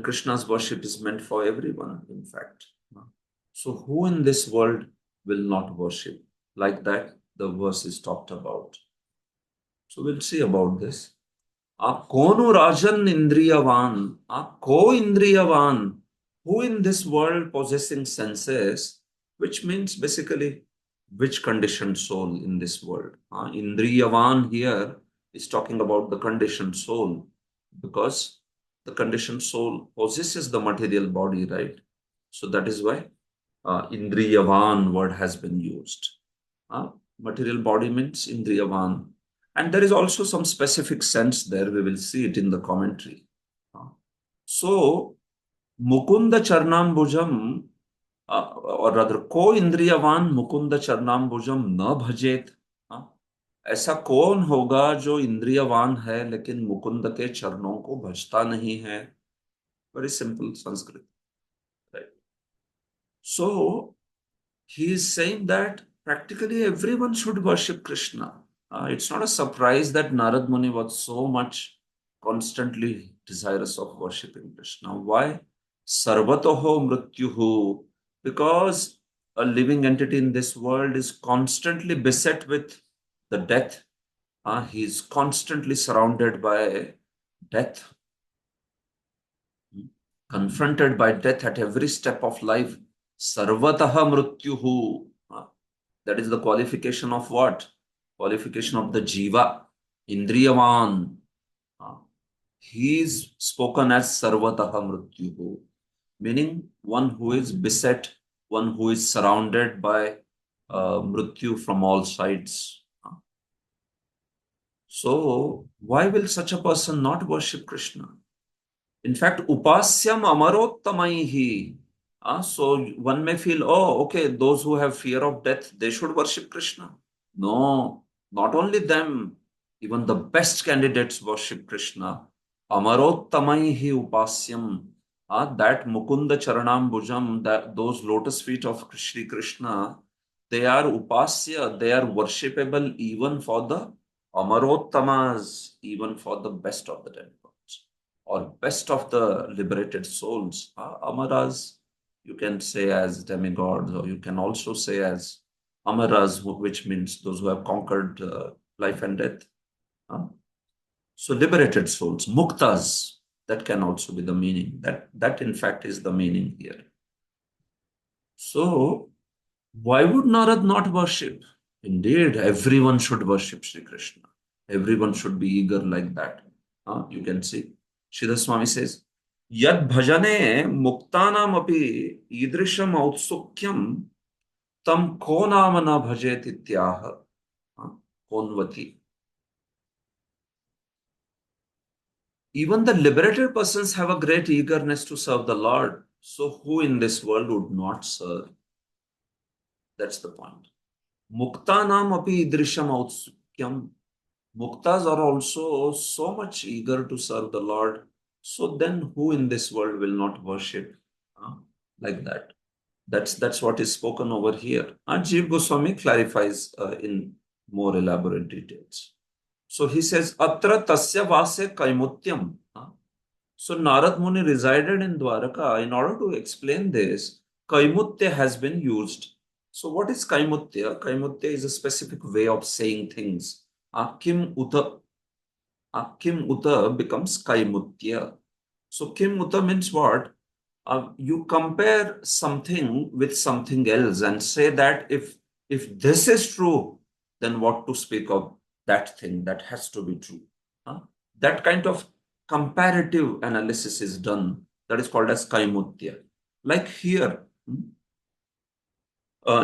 Krishna's worship is meant for everyone, in fact. So, who in this world will not worship? Like that, the verse is talked about. So, we'll see about this. Konu Rajan Indriyavan, Ko Indriyavan, who in this world possessing senses, which means basically which conditioned soul in this world. Indriyavan here is talking about the conditioned soul because the conditioned soul possesses the material body, right? So that is why Indriyavan word has been used. Material body means Indriyavan. And there is also some specific sense there. We will see it in the commentary. So, Mukunda Charnambujam, or rather, Ko Indriyavan Mukunda Charnambujam na bhajet. ऐसा कौन होगा जो इंद्रियवान है लेकिन मुकुंद के चरणों को भजता नहीं है? Very simple Sanskrit, right? So he is saying that practically everyone should worship Krishna. It's not a surprise that Narad Muni was so much constantly desirous of worshipping Krishna. Why? Sarvatoho mrityuhu. Because a living entity in this world is constantly beset with the death. He is constantly surrounded by death, confronted by death at every step of life. Sarvataha mrityuhu. That is the qualification of what? Qualification of the jiva, indriyavan. He is spoken as sarvataha mrityuhu, meaning one who is beset, one who is surrounded by mrityu from all sides. So, why will such a person not worship Krishna? In fact, upasyam amarottamaihi. So one may feel, oh, okay, those who have fear of death, they should worship Krishna. No, not only them, even the best candidates worship Krishna. Amarottamaihi upasyam. That Mukunda Charanam Bhujam, that those lotus feet of Shri Krishna, they are upasya, they are worshipable even for the Amarottamas, even for the best of the ten or best of the liberated souls. Amaras, you can say as demigods, or you can also say as Amaras, which means those who have conquered life and death. So liberated souls, muktas, that can also be the meaning. That in fact is the meaning here. So why would Narad not worship? Indeed, everyone should worship Sri Krishna. Everyone should be eager like that. You can see. Sridhar Swami says, Yad bhajane muktanam api idrisham autsukyam tam ko nama na bhajet ityaha. Konvati. Even the liberated persons have a great eagerness to serve the Lord. So who in this world would not serve? That's the point. Muktanam api idrisham autsukyam. Muktas are also so much eager to serve the Lord. So then who in this world will not worship like that? That's what is spoken over here. Jiv Goswami clarifies in more elaborate details. So he says, Atra tasya vase kaimutyam. So Narad Muni resided in Dwaraka. In order to explain this, kaimutya has been used. So what is kaimutya? Kaimutya is a specific way of saying things. Kim uta. Kim uta becomes kaimutya. So kim uta means what? You compare something with something else and say that if this is true, then what to speak of that thing that has to be true. That kind of comparative analysis is done. That is called as kaimutya. Like here,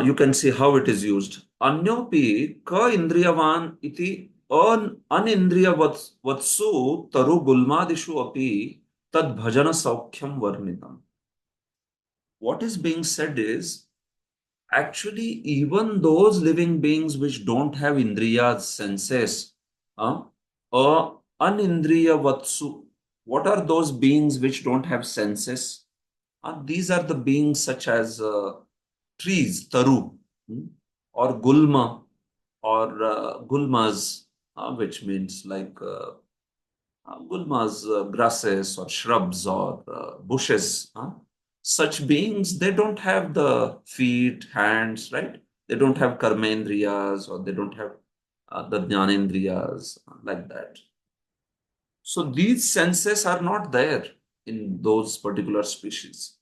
you can see how it is used. Anyopi ka indriyavan iti anindriya vatsu taru gulmadishu api tad bhajana saukhyam varnitam. What is being said is actually even those living beings which don't have indriyas, senses, anindriya vatsu. What are those beings which don't have senses? These are the beings such as trees, taru, or gulma, or gulmas, which means like gulmas, grasses, or shrubs, or bushes. Such beings, they don't have the feet, hands, right? They don't have karmendriyas, or they don't have the jnanendriyas, like that. So these senses are not there in those particular species.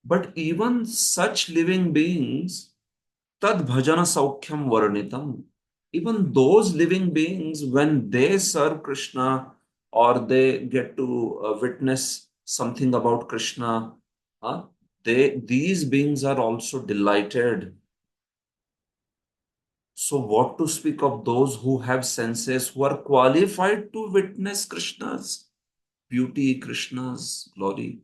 But even such living beings, tad bhajana saukhyam varnitam, even those living beings, when they serve Krishna or they get to witness something about Krishna, these beings are also delighted. So what to speak of those who have senses, who are qualified to witness Krishna's beauty, Krishna's glory?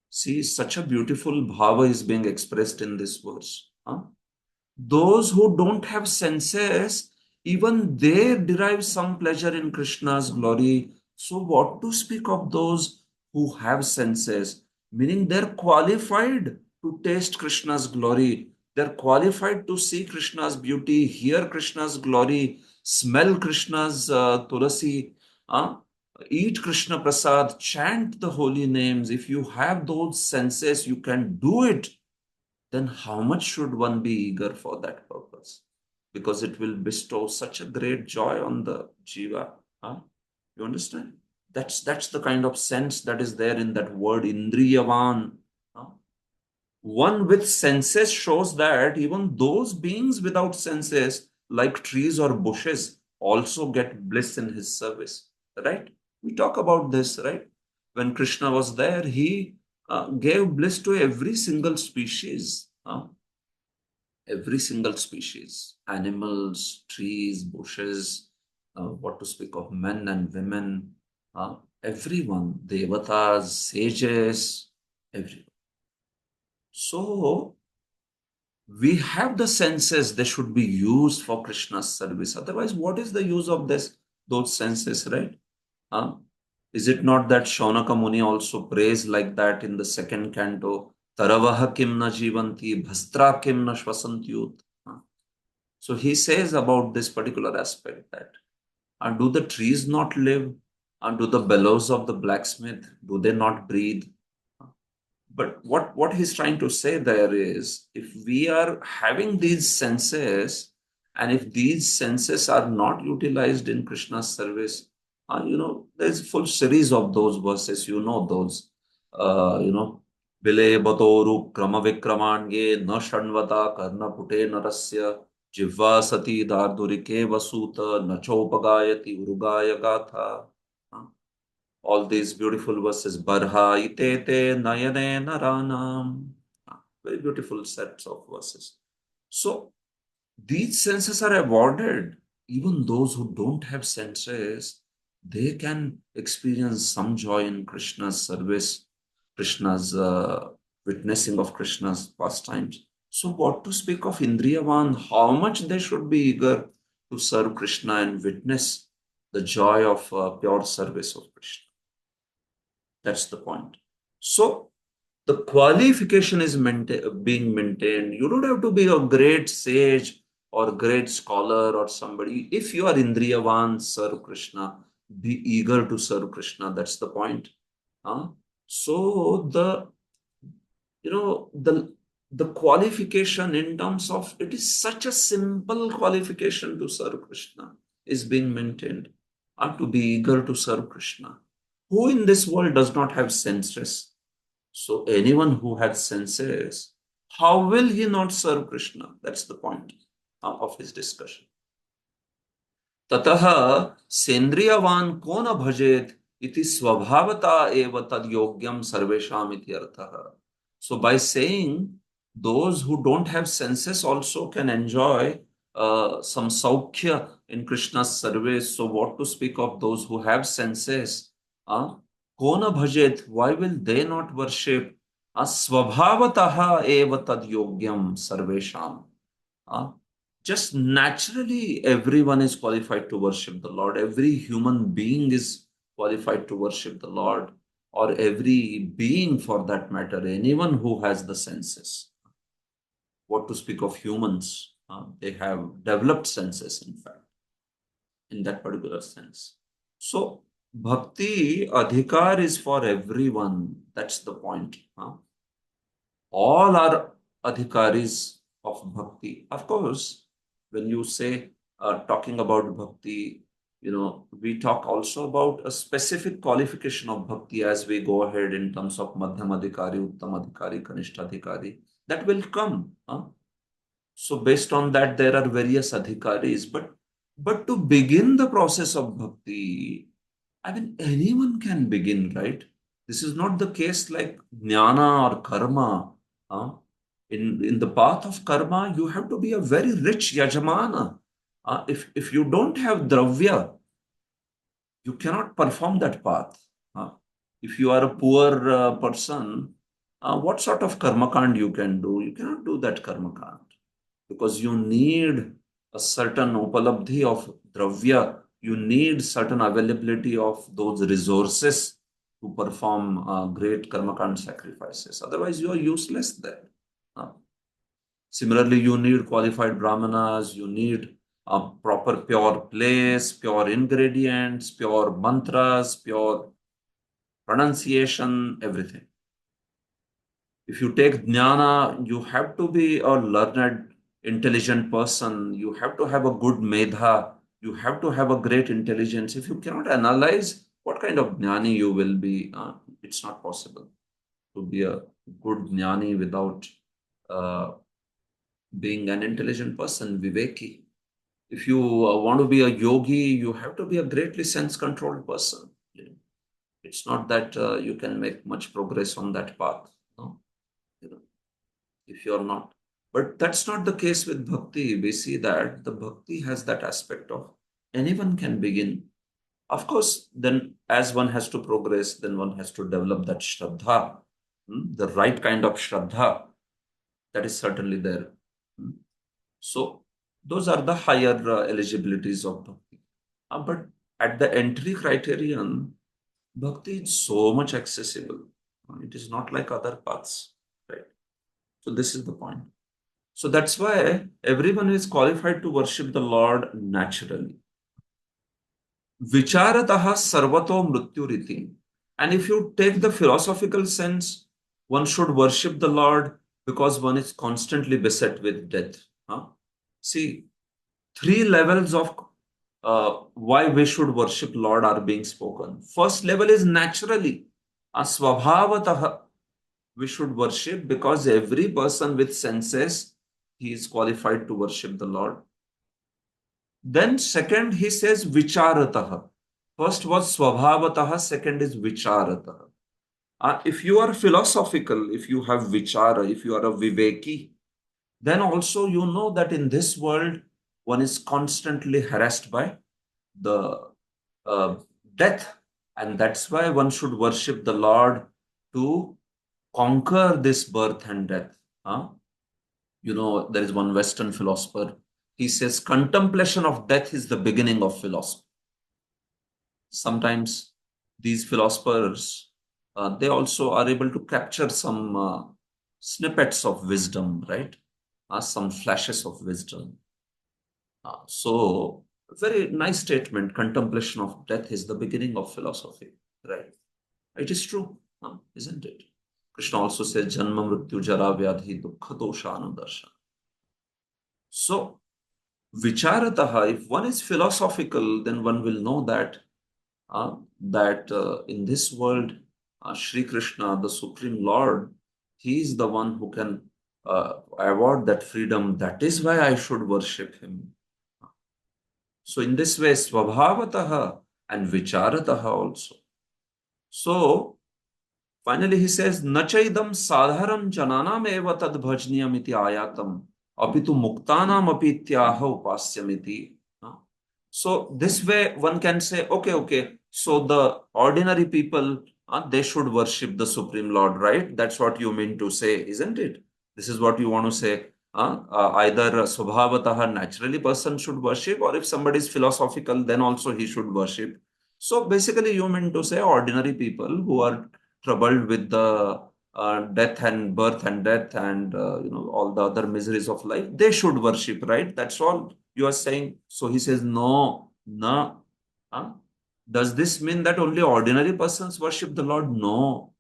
See, such a beautiful bhava is being expressed in this verse. Those who don't have senses, even they derive some pleasure in Krishna's glory. So, what to speak of those who have senses? Meaning they're qualified to taste Krishna's glory. They're qualified to see Krishna's beauty, hear Krishna's glory, smell Krishna's tulasi, eat Krishna prasad, chant the holy names. If you have those senses, you can do it. Then how much should one be eager for that purpose? Because it will bestow such a great joy on the jiva. You understand? That's the kind of sense that is there in that word indriyavan. One with senses shows that even those beings without senses, like trees or bushes, also get bliss in his service. Right? We talk about this, right? When Krishna was there, he gave bliss to every single species. Every single species, animals, trees, bushes, what to speak of men and women, everyone, devatas, sages, everyone. So, we have the senses, they should be used for Krishna's service. Otherwise, what is the use of those senses, right? Is it not that Shaunaka Muni also prays like that in the second canto? Taravaha kim na jivanti, bhastra kim na shvasantyut. So he says about this particular aspect that, do the trees not live? And do the bellows of the blacksmith, do they not breathe? But what he's trying to say there is, if we are having these senses, and if these senses are not utilized in Krishna's service, there's a full series of those verses, those, Vile batoru krama vikramange na shanvata karna pute narasya jivva sati dardurike vasuta nachopagayati urugaya gatha. All these beautiful verses, Barha itete nayane naranam. Very beautiful sets of verses. So these senses are awarded. Even those who don't have senses, they can experience some joy in Krishna's service, Krishna's witnessing of Krishna's pastimes. So what to speak of Indriyavan, how much they should be eager to serve Krishna and witness the joy of pure service of Krishna. That's the point. So the qualification is being maintained. You don't have to be a great sage or great scholar or somebody. If you are Indriyavan, serve Krishna, be eager to serve Krishna. That's the point. So the qualification in terms of it is such a simple qualification to serve Krishna is being maintained, to be eager to serve Krishna. Who in this world does not have senses? So anyone who has senses, how will he not serve Krishna? That's the point of his discussion. ततः सेन्द्रियवान को न भजेत इति स्वभावता एव तद योग्यम सर्वेषाम इति अर्थः. So by saying those who don't have senses also can enjoy some saukhya in Krishna's service. So what to speak of those who have senses? Ko na bhajet, why will they not worship? Swabhavataha eva tad yogyam sarvesham. Just naturally, everyone is qualified to worship the Lord. Every human being is qualified to worship the Lord, or every being for that matter, anyone who has the senses. What to speak of humans? They have developed senses, in fact, in that particular sense. So, bhakti adhikar is for everyone. That's the point. All are adhikaris of bhakti. Of course, when you say talking about bhakti, we talk also about a specific qualification of bhakti as we go ahead in terms of madhyam adhikari, uttam adhikari, kanishta adhikari. That will come. So based on that, there are various adhikaris. But to begin the process of bhakti, I mean, anyone can begin, right? This is not the case like jnana or karma. In the path of karma, you have to be a very rich yajamana. If you don't have dravya, you cannot perform that path. If you are a poor person, what sort of karma kand you can do? You cannot do that karma kand because you need a certain upalabdhi of dravya. You need certain availability of those resources to perform great karma kand sacrifices. Otherwise, you are useless there. Similarly, you need qualified brahmanas, you need a proper pure place, pure ingredients, pure mantras, pure pronunciation, everything. If you take jnana, you have to be a learned, intelligent person. You have to have a good medha. You have to have a great intelligence. If you cannot analyze what kind of jnani you will be, it's not possible to be a good jnani without being an intelligent person, viveki. If you want to be a yogi, you have to be a greatly sense-controlled person. It's not that you can make much progress on that path. No? If you are not. But that's not the case with bhakti. We see that the bhakti has that aspect of anyone can begin. Of course, then as one has to progress, then one has to develop that shraddha, the right kind of shraddha. That is certainly there. So those are the higher eligibilities of bhakti. But at the entry criterion, bhakti is so much accessible. It is not like other paths, right? So this is the point. So that's why everyone is qualified to worship the Lord naturally. Vicharataha sarvato mrityuriti. And if you take the philosophical sense, one should worship the Lord because one is constantly beset with death. See, 3 levels of why we should worship Lord are being spoken. First level is naturally. Swabhavataha. We should worship because every person with senses, he is qualified to worship the Lord. Then second, he says vicharataha. First was swabhavataha, second is vicharataha. If you are philosophical, if you have vichara, if you are a viveki, then also you know that in this world, one is constantly harassed by the death. And that's why one should worship the Lord to conquer this birth and death. There is one Western philosopher. He says contemplation of death is the beginning of philosophy. Sometimes these philosophers, they also are able to capture some snippets of wisdom, right? Some flashes of wisdom. So, very nice statement. Contemplation of death is the beginning of philosophy, right? It is true, isn't it? Krishna also says, Janma Mrityu Jara Vyadhi Dukkha Dosha Anudarshan. So, Vicharataha, if one is philosophical, then one will know that in this world, Sri Krishna, the Supreme Lord, He is the one who can award that freedom. That is why I should worship Him. So in this way, Svabhavataha and Vicharataha also. So finally he says, Nachaidam sadharam jananam eva tad bhajniyam iti ayatam apitu muktanam apityaha upasyamiti. So this way one can say, okay, so the ordinary people, they should worship the Supreme Lord, right? That's what you mean to say, isn't it? This is what you want to say. Either Swabhavataha, naturally person should worship, or if somebody is philosophical, then also he should worship. So basically you mean to say ordinary people who are troubled with the death and birth and death and all the other miseries of life, they should worship, right? That's all you are saying. So he says, no. Huh? Does this mean that only ordinary persons worship the Lord? No.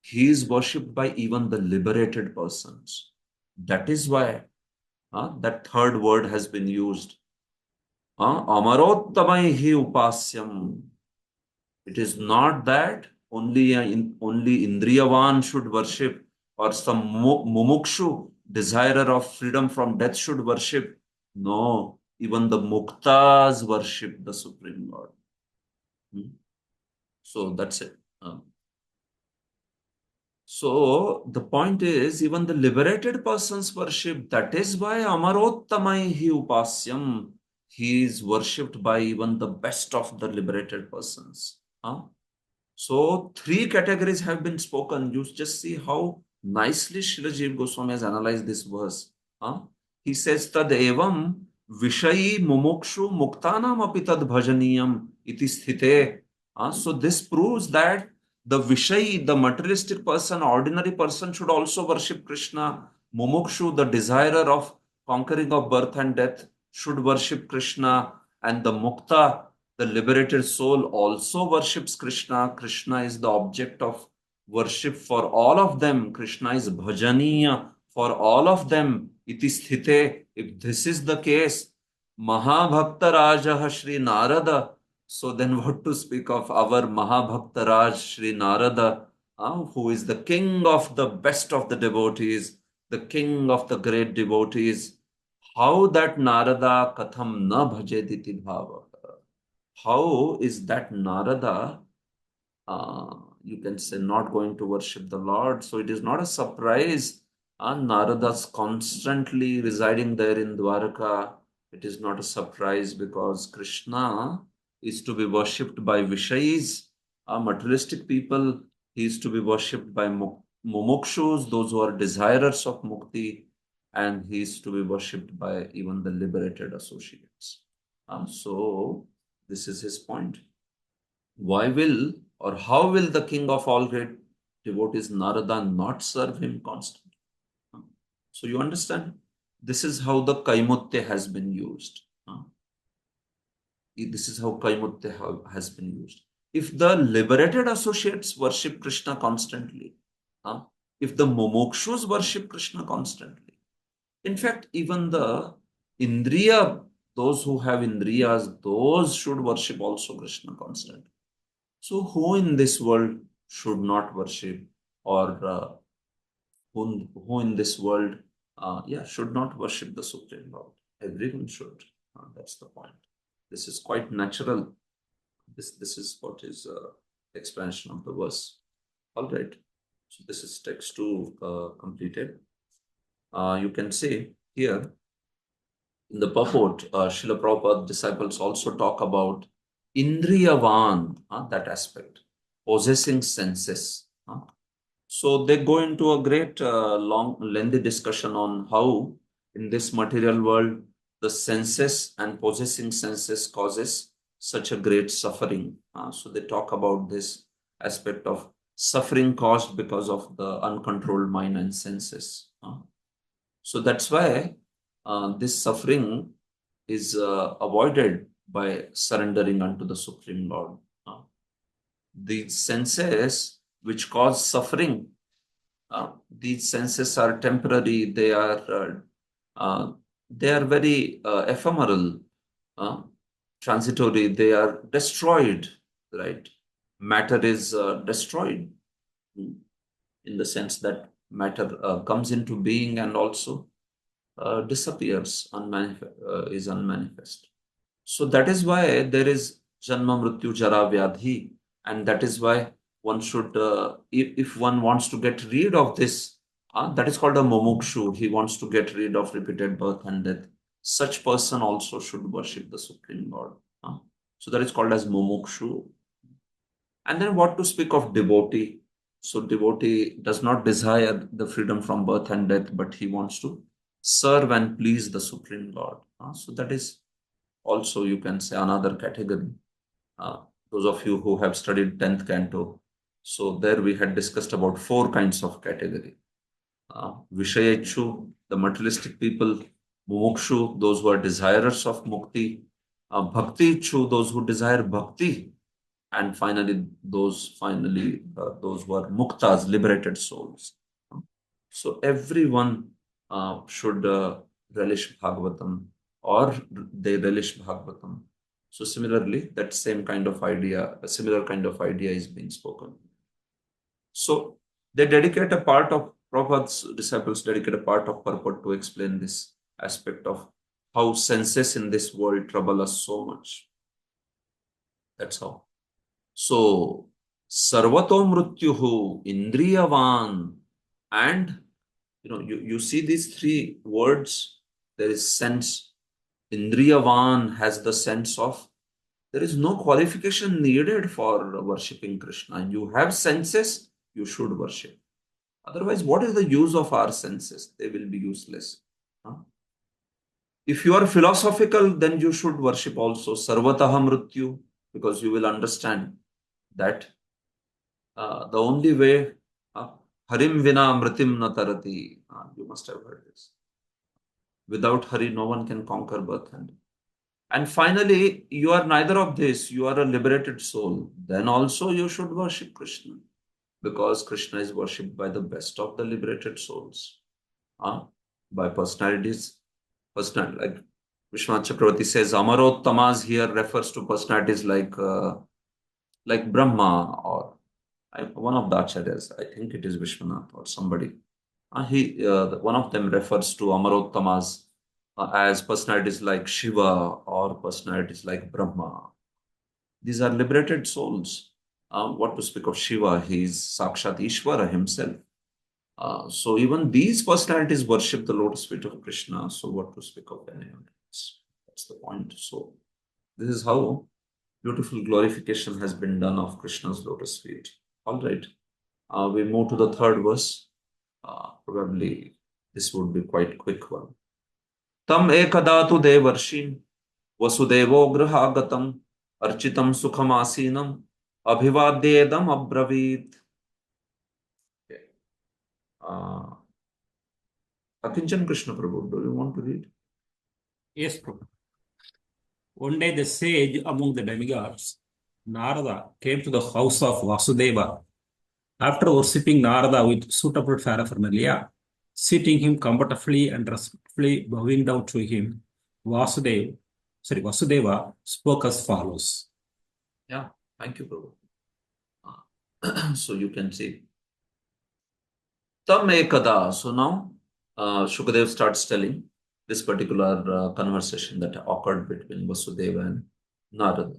He is worshipped by even the liberated persons. That is why that third word has been used. Amarottamaihi upasyam. It is not that only Indriyavan should worship, or some mumukshu, desirer of freedom from death, should worship. No, even the muktas worship the Supreme Lord. So that's it. So the point is, even the liberated persons worship. That is why Amarottamaihi upasyam. He is worshipped by even the best of the liberated persons. So three categories have been spoken. You just see how nicely Srila Jiva Goswami has analyzed this verse. He says, Tad evam vishayi mumukshu muktanam api tad bhajaniyam iti sthite. So this proves that the vishayi, the materialistic person, ordinary person, should also worship Krishna. Mumukshu, the desirer of conquering of birth and death, should worship Krishna. And the mukta, the liberated soul, also worships Krishna. Krishna is the object of worship for all of them. Krishna is bhajaniya for all of them. Iti sthite. If this is the case, Mahabhakta Raja Shri Narada. So then what to speak of our Mahabhakta Raj Shri Narada, who is the king of the best of the devotees, the king of the great devotees. How that Narada katham na bhajediti bhava. How is that Narada, you can say, not going to worship the Lord? So it is not a surprise. Narada's constantly residing there in Dwaraka. It is not a surprise because Krishna is to be worshipped by Vishayis, materialistic people. He is to be worshipped by mumukshus, those who are desirers of mukti, and he is to be worshipped by even the liberated associates. So this is his point. Why will or how will the king of all great devotees, Narada, not serve him constantly? So you understand? This is how the Kaimutte has been used. This is how Kaimutte has been used. If the liberated associates worship Krishna constantly, if the mumukshus worship Krishna constantly, in fact, even the Indriya, those who have Indriyas, those should worship also Krishna constantly. So who in this world should not worship, or who in this world should not worship the Supreme Lord? Everyone should. That's the point. This is quite natural. This is what is expansion of the verse. All right. So this is text 2 completed. You can see here in the purport, Srila Prabhupada disciples also talk about Indriyavan, that aspect, possessing senses. So they go into a great, long, lengthy discussion on how in this material world, the senses and possessing senses causes such a great suffering. So they talk about this aspect of suffering caused because of the uncontrolled mind and senses. So that's why this suffering is avoided by surrendering unto the Supreme Lord. These senses which cause suffering, these senses are temporary. They are very ephemeral, uh, transitory. They are destroyed, right? Matter is destroyed, in the sense that matter comes into being and also disappears, is unmanifest. So that is why there is Janma Mrityu Jara Vyadhi, and that is why one should, if one wants to get rid of this, that is called a mumukshu. He wants to get rid of repeated birth and death. Such person also should worship the Supreme Lord. So that is called as mumukshu. And then what to speak of devotee? So devotee does not desire the freedom from birth and death, but he wants to serve and please the Supreme Lord. So that is also, you can say, another category. Those of you who have studied 10th canto, so there we had discussed about 4 kinds of category. Vishayechu, the materialistic people; Mumukshu, those who are desirers of mukti; Bhakti Chu, those who desire bhakti; and finally those who are muktas, liberated souls. So everyone should relish Bhagavatam, or they relish Bhagavatam. So similarly, that same kind of idea, a similar kind of idea is being spoken. So they dedicate a part of Prabhupada's disciples dedicate a part of purport to explain this aspect of how senses in this world trouble us so much. That's how. So Sarvato Mrutyuhu Indriyavan, and you see these 3 words. There is sense. Indriyavan has the sense of there is no qualification needed for worshipping Krishna. You have senses, you should worship. Otherwise, what is the use of our senses? They will be useless. If you are philosophical, then you should worship also Sarvataha Mrityu, because you will understand that the only way, Harim Vina Mritim na tarati. You must have heard this. Without Hari, no one can conquer birth and death. And finally, you are neither of this. You are a liberated soul. Then also you should worship Krishna, because Krishna is worshipped by the best of the liberated souls, by personalities. Like Vishwanath Chakravarti says, Amarottamas here refers to personalities like Brahma, or one of the acharyas, I think it is Vishwanath or somebody. One of them refers to Amarottamas as personalities like Shiva or personalities like Brahma. These are liberated souls. What to speak of Shiva? He is Sakshat Ishvara himself. So even these personalities worship the lotus feet of Krishna. So what to speak of anyone else? That's the point. So this is how beautiful glorification has been done of Krishna's lotus feet. All right. We move to the 3rd verse. Probably this would be quite quick one. Tam ekadatu devarshim vasudevo grahagatam architam sukhamasinam abhivadyedam abravit. Akinchan Krishna Prabhu, do you want to read? Yes, Prabhu. One day the sage among the demigods, Narada, came to the house of Vasudeva. After worshipping Narada with suitable paraphernalia, seating him comfortably and respectfully bowing down to him, Vasudeva spoke as follows. Yeah, thank you, Prabhu. So you can see. Tam ekada. So now Shukadev starts telling this particular conversation that occurred between Vasudeva and Narada.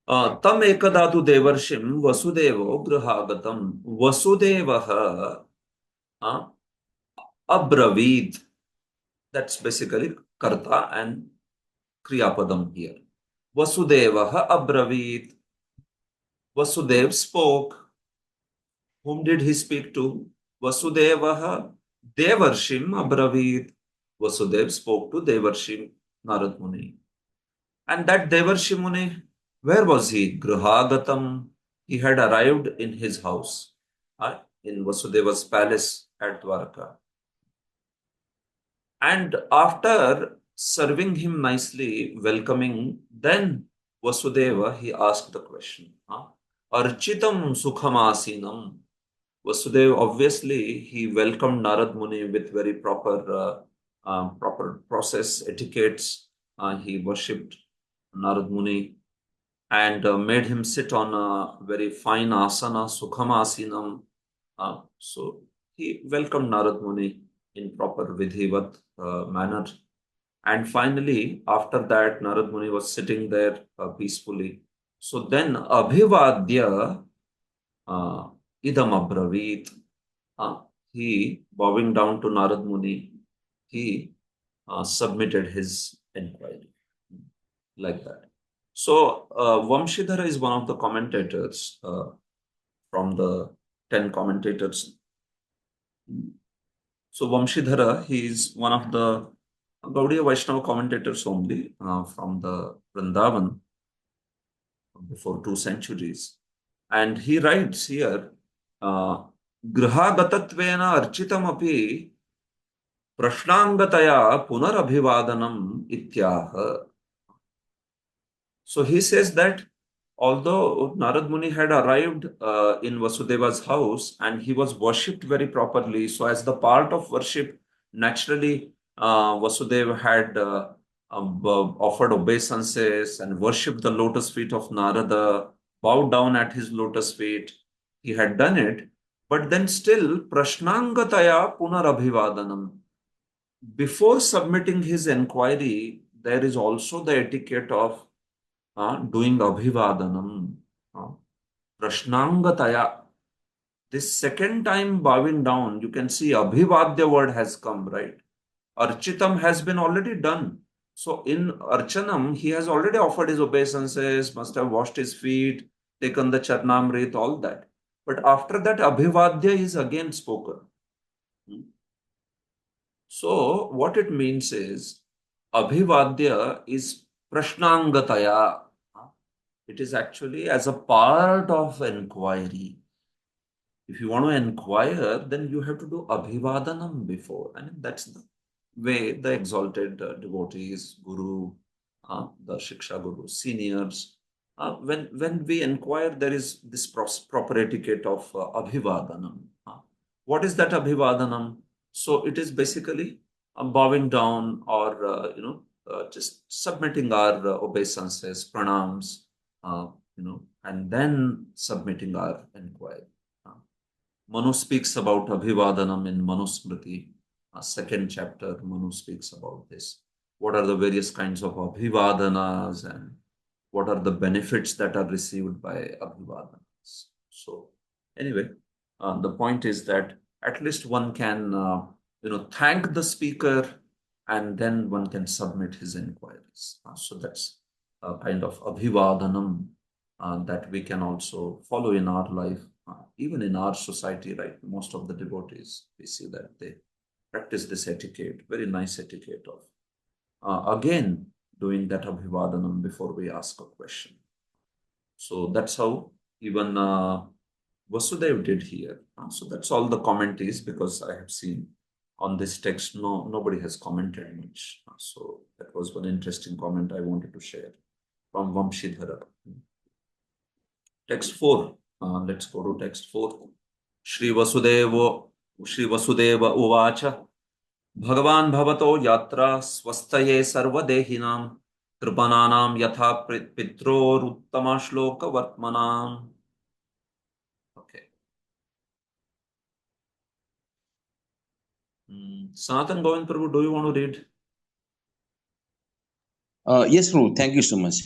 Tam ekadatu devarshim Vasudevo grahagatam Vasudevaha abravit. That's basically karta and kriyapadam here. Vasudevaha abravit. Vasudev spoke. Whom did he speak to? Vasudevaha devarshim abravit. Vasudev spoke to Devarshi Narad Muni. And that Devarshi Muni, where was he? Grihagatam. He had arrived in his house, in Vasudeva's palace at Dwarka. And after serving him nicely, welcoming, then Vasudeva, he asked the question, Architam Sukhamasinam. Vasudeva, obviously, he welcomed Narad Muni with very proper process, etiquettes. He worshipped Narad Muni and made him sit on a very fine asana, Sukhamasinam. So he welcomed Narad Muni in proper vidhivat manner. And finally, after that, Narad Muni was sitting there peacefully. So then, Abhivadya idam abravit. He, bowing down to Narad Muni, he submitted his inquiry like that. So, Vamshidhara is one of the commentators from the 10 commentators. So, Vamshidhara, he is one of the Gaudiya Vaishnava commentators only from the Vrindavan before 2 centuries. And he writes here, Grihagatattvena architamapi prashnangataya punarabhivadanam ityaha. So he says that although Narad Muni had arrived in Vasudeva's house and he was worshipped very properly, so as the part of worship, naturally Vasudeva had offered obeisances and worshipped the lotus feet of Narada, bowed down at his lotus feet. He had done it, but then still prashnangataya punarabhivadanam. Before submitting his inquiry, there is also the etiquette of doing abhivadanam. Prashnangataya. This second time bowing down, you can see abhivadya word has come, right? Architam has been already done. So in Archanam, he has already offered his obeisances, must have washed his feet, taken the Charnamrit, all that. But after that, Abhivadya is again spoken. So what it means is, Abhivadya is Prashnangataya. It is actually as a part of inquiry. If you want to inquire, then you have to do Abhivadanam before. And that's the way the exalted devotees, Guru, the Shiksha Guru, seniors, when we inquire, there is this proper etiquette of Abhivadanam. What is that Abhivadanam? So it is basically bowing down or, just submitting our obeisances, pranams, and then submitting our inquiry. Manu speaks about Abhivadanam in Manusmriti. Second chapter, Manu speaks about this. What are the various kinds of Abhivadanas and what are the benefits that are received by Abhivadanas? So, anyway, the point is that at least one can, thank the speaker and then one can submit his inquiries. So that's a kind of Abhivadanam that we can also follow in our life. Even in our society, right? Most of the devotees, we see that they practice this etiquette, very nice etiquette of, again, doing that Abhivadanam before we ask a question. So that's how even Vasudeva did here. So that's all the comment is, because I have seen on this text, nobody has commented much. So that was one interesting comment I wanted to share from Vamshidhara. Text 4. Let's go to text 4. Shri Vasudeva Uvacha Bhagavan Bhavato Yatra Swastaye Sarvadehinam Kripananam Yatha Pitror Uttama Shloka Vartmanam. Okay. Sanatan Govind Prabhu, do you want to read? Yes, Prabhu. Thank you so much.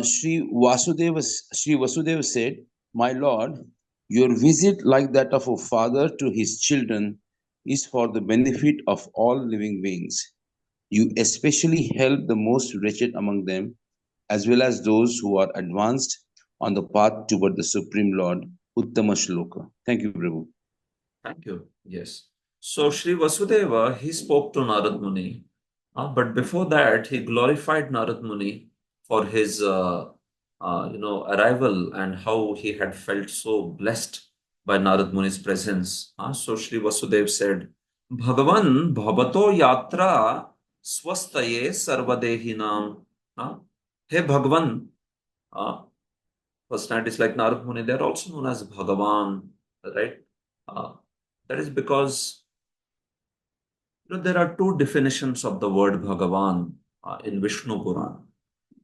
Sri Vasudeva said, "My Lord, your visit, like that of a father to his children, is for the benefit of all living beings. You especially help the most wretched among them, as well as those who are advanced on the path toward the Supreme Lord, Uttama Shloka." Thank you, Prabhu. Thank you. Yes. So Sri Vasudeva, he spoke to Narad Muni, but before that, he glorified Narad Muni for his, arrival and how he had felt so blessed by Narad Muni's presence. So Sri Vasudeva said, Bhagavan Bhavato Yatra Swastaye Sarvadehinam. Hey Bhagavan, personalities like Narad Muni, they're also known as Bhagavan, right? That is because there are two definitions of the word Bhagavan in Vishnu Puran.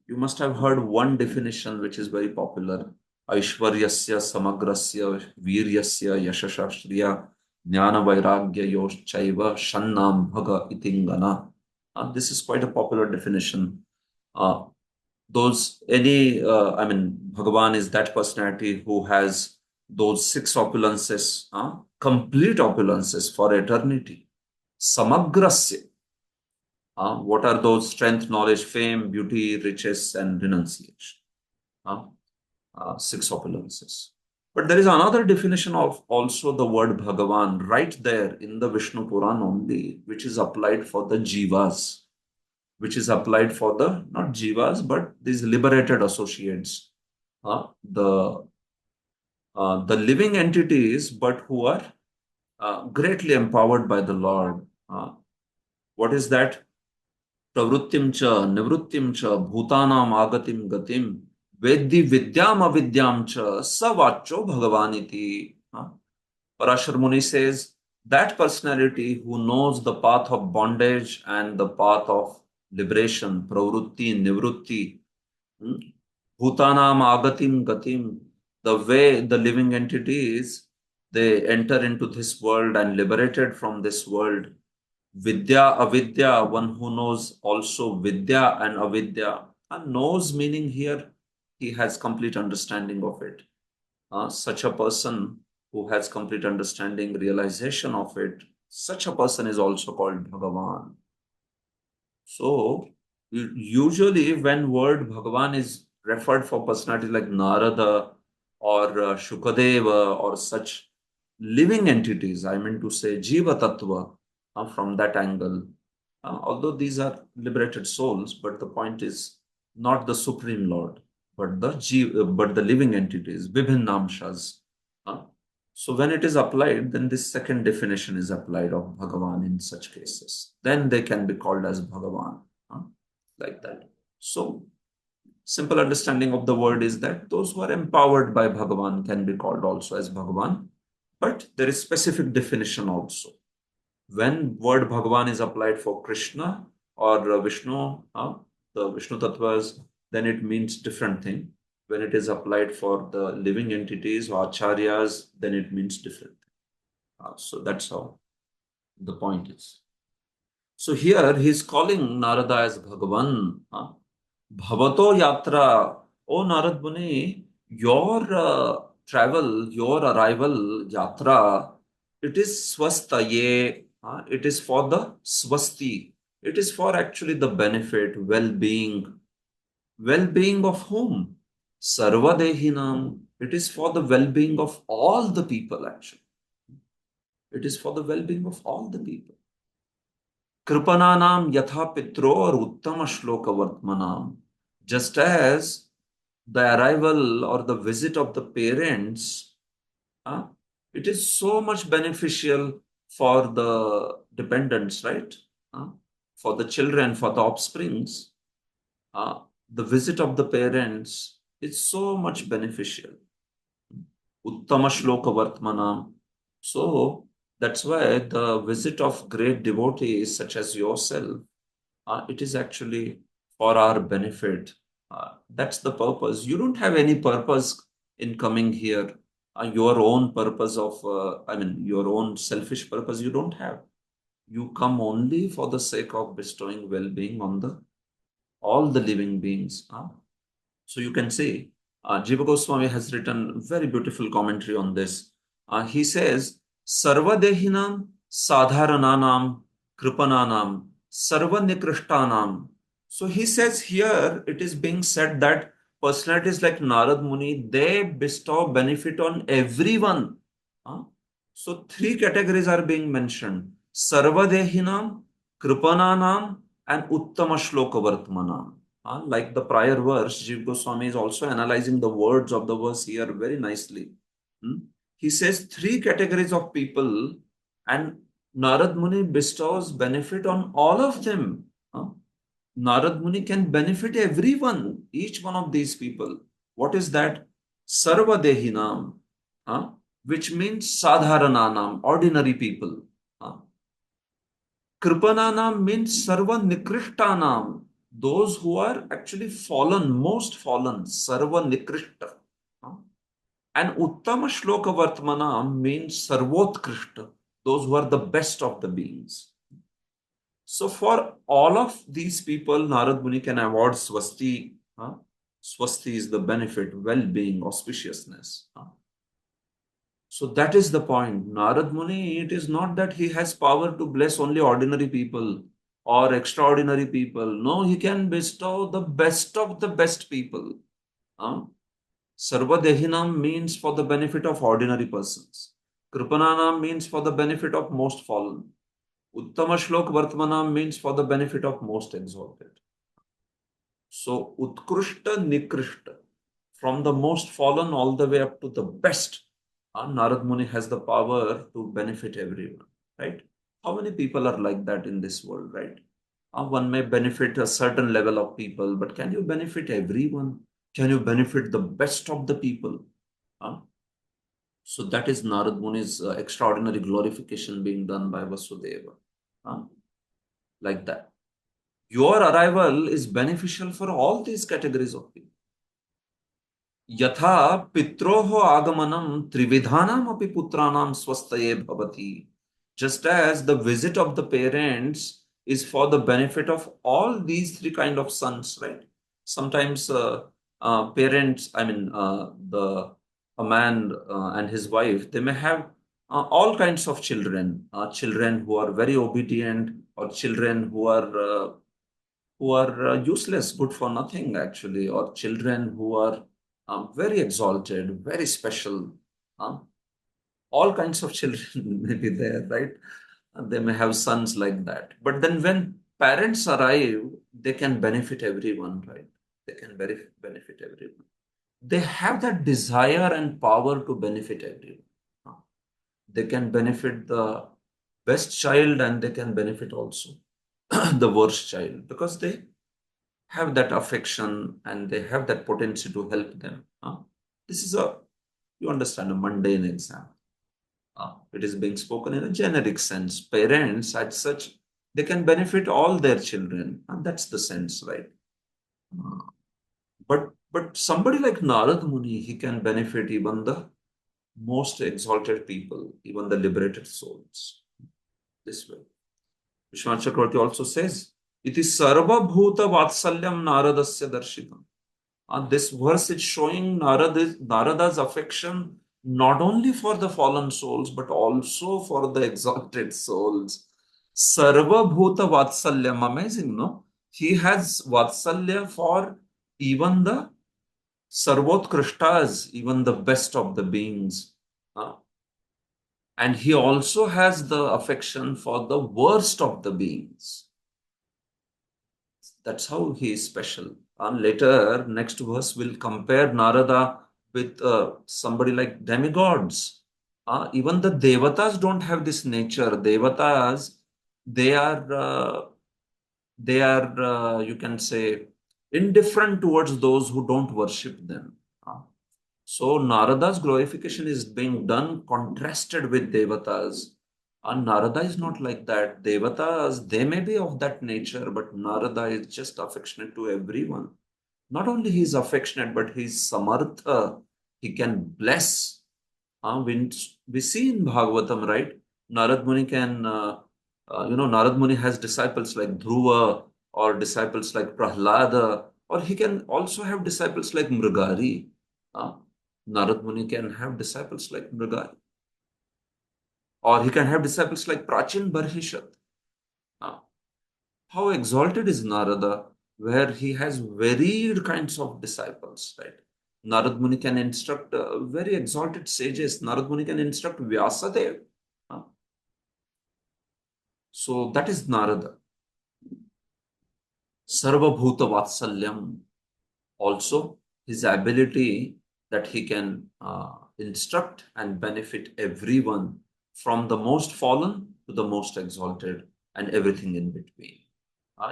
You must have heard one definition which is very popular. Aishwaryasya samagrasya viryasya yashashashriya jnana vairagya yoshchaiva shannam bhaga itingana. This is quite a popular definition. Bhagavan is that personality who has those six opulences, complete opulences for eternity. Samagrasya. What are those? Strength, knowledge, fame, beauty, riches, and renunciation. Six opulences. But there is another definition of also the word Bhagavan right there in the Vishnu Puran only, which is applied for the jivas, which is applied for the, not jivas, but these liberated associates, the living entities, but who are greatly empowered by the Lord. What is that? Pravrittim cha, nivrittim cha, bhutanam agatim gatim, veddi vidyam avidyam cha, savacho bhagavaniti. Parashar Muni says, that personality who knows the path of bondage and the path of liberation, pravritti, nivritti, bhutanam agatim gatim, the way the living entities, they enter into this world and liberated from this world. Vidya, avidya, one who knows also vidya and avidya. And knows meaning here, he has complete understanding of it. Such a person who has complete understanding, realization of it, such a person is also called Bhagavan. So, usually when word Bhagavan is referred for personalities like Narada or Shukadeva or such living entities, I mean to say Jiva Tattva, from that angle, although these are liberated souls, but the point is not the Supreme Lord, but the living entities, Vibhinnamshas. So when it is applied, then this second definition is applied of Bhagavan in such cases. Then they can be called as Bhagavan, like that. So simple understanding of the word is that those who are empowered by Bhagavan can be called also as Bhagavan, but there is specific definition also. When word Bhagavan is applied for Krishna or Vishnu, the Vishnu Tattvas, then it means different thing. When it is applied for the living entities or acharyas, then it means different. So that's how the point is. So here he is calling Narada as Bhagavan. Bhavato yatra, O Narad Muni, your travel, your arrival, yatra, it is swastaye. It is for the swasti. It is for actually the benefit, well-being. Well-being of whom? Sarvadehinam. It is for the well-being of all the people actually. It is for the well-being of all the people. Kripananam yatha pitro or uttama shloka vartmanam. Just as the arrival or the visit of the parents, it is so much beneficial for the dependents, right? For the children, for the offsprings, the visit of the parents is so much beneficial. Uttama shloka vartmanam. So that's why the visit of great devotees such as yourself, it is actually for our benefit. That's the purpose. You don't have any purpose in coming here. Your own purpose of, your own selfish purpose, you don't have. You come only for the sake of bestowing well-being on all the living beings. So you can see, Jiva Goswami has written very beautiful commentary on this. He says, Sarvadehinam sadharananam kripananam sarvanikrushtanam. So he says here, it is being said that personalities like Narad Muni, they bestow benefit on everyone. So three categories are being mentioned. Sarvadehinam, Kripananam, and Uttama Shloka Vartmanam. Like the prior verse, Jiva Goswami is also analyzing the words of the verse here very nicely. He says three categories of people, and Narad Muni bestows benefit on all of them. Narad Muni can benefit everyone, each one of these people. What is that? Sarva Dehinam, which means Sadharananam, ordinary people. Kripananam means Sarva Nikrishtanam, those who are actually fallen, most fallen, Sarva Nikrishta. And Uttama Shloka Vartmanam means Sarvotkrishta, those who are the best of the beings. So for all of these people, Narad Muni can award Swasti. Swasti is the benefit, well-being, auspiciousness. So that is the point. Narad Muni, it is not that he has power to bless only ordinary people or extraordinary people. No, he can bestow the best of the best people. Sarva Dehinam means for the benefit of ordinary persons. Kripananam means for the benefit of most fallen. Uttama Shlok Vartmanam means for the benefit of most exalted. So Utkrishta Nikrishta, from the most fallen all the way up to the best, Narad Muni has the power to benefit everyone, right? How many people are like that in this world, right? One may benefit a certain level of people, but can you benefit everyone? Can you benefit the best of the people? So that is Narad Muni's extraordinary glorification being done by Vasudeva. Like that. Your arrival is beneficial for all these categories of people. Yatha pitroho agamanam trividhanam api putranam swastaye bhavati. Just as the visit of the parents is for the benefit of all these three kind of sons, right? Sometimes parents, a man and his wife, they may have all kinds of children, children who are very obedient, or children who are useless, good for nothing actually, or children who are very exalted, very special. All kinds of children may be there, right? They may have sons like that. But then when parents arrive, they can benefit everyone, right? They can benefit everyone. They have that desire and power to benefit everyone. They can benefit the best child and they can benefit also the worst child, because they have that affection and they have that potency to help them. This is you understand, a mundane example. It is being spoken in a generic sense. Parents, as such, they can benefit all their children, and that's the sense, right? But somebody like Narad Muni, he can benefit even the most exalted people, even the liberated souls. This way. Vishwanath Chakravarti also says, "Iti sarva bhuta vatsalyam naradasya darshitam." This verse is showing Narada's affection not only for the fallen souls, but also for the exalted souls. Sarva bhuta vatsalyam, amazing, no? He has vatsalya for even the sarvotkrishtas, even the best of the beings. And he also has the affection for the worst of the beings. That's how he is special. And later, next verse will compare Narada with somebody like demigods. Even the devatas don't have this nature. Devatas, they are you can say, indifferent towards those who don't worship them. So Narada's glorification is being done contrasted with devatas. And Narada is not like that. Devatas, they may be of that nature, but Narada is just affectionate to everyone. Not only he is affectionate, but he is samartha. He can bless. We see in Bhagavatam, right? Narad Muni can, Narad Muni has disciples like Dhruva, or disciples like Prahlada, or he can also have disciples like Mrigari. Narad Muni can have disciples like Mrigari. Or he can have disciples like Prachin Barhishat. How exalted is Narada, where he has varied kinds of disciples, right? Narad Muni can instruct very exalted sages. Narad Muni can instruct Vyasadeva. So that is Narada. Sarva Bhuta Vatsalyam. Also, his ability that he can instruct and benefit everyone, from the most fallen to the most exalted and everything in between.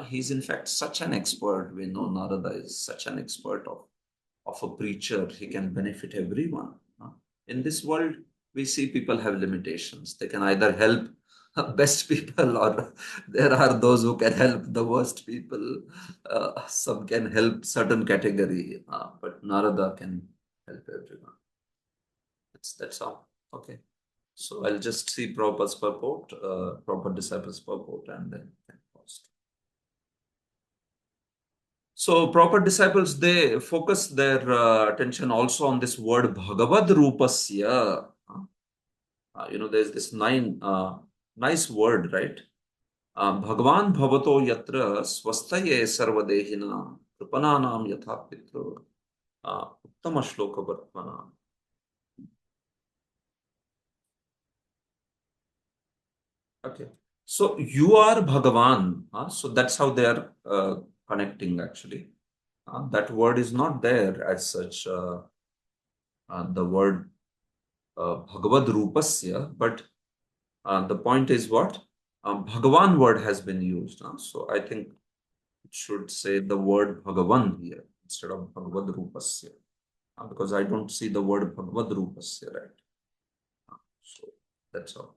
He's in fact such an expert. We know Narada is such an expert of a preacher. He can benefit everyone. In this world, we see people have limitations. They can either help best people, or there are those who can help the worst people. Some can help certain category, but Narada can help everyone. That's all. Okay. So I'll just see Prabhupada's purport, Prabhupada disciples purport, and then post. So Prabhupada disciples, they focus their attention also on this word Bhagavad Rupasya. There's this nice word, right? Bhagavan Bhavato Yatra Swastaye Sarvadehina Kripananam Yatha Pitru Uttama Shloka Vartmana. Okay. So you are Bhagavan. So that's how they are connecting actually. That word is not there as such. The word Bhagavad Rupasya, but the point is what? Bhagavan word has been used. So I think it should say the word Bhagavan here instead of Bhagavad Rupasya. Because I don't see the word Bhagavad Rupasya, right? So that's all.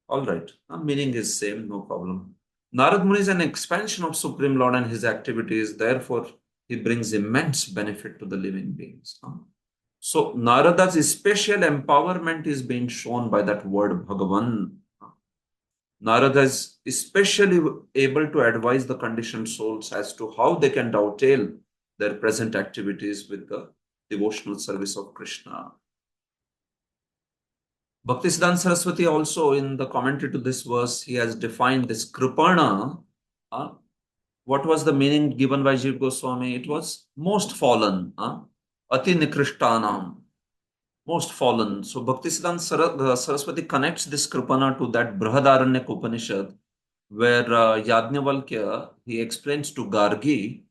All right. Meaning is same, no problem. Narad Muni is an expansion of Supreme Lord and his activities. Therefore, he brings immense benefit to the living beings. So Narada's special empowerment is being shown by that word Bhagavan. Narada is especially able to advise the conditioned souls as to how they can dovetail their present activities with the devotional service of Krishna. Bhaktisiddhanta Saraswati also, in the commentary to this verse, he has defined this Kripana. What was the meaning given by Jiva Goswami? It was most fallen. Ati Nikrishtanam. Most fallen. So Bhaktisiddhanta Saraswati connects this Kripana to that Brihadaranyaka Upanishad, where Yajnavalkya, he explains to Gargi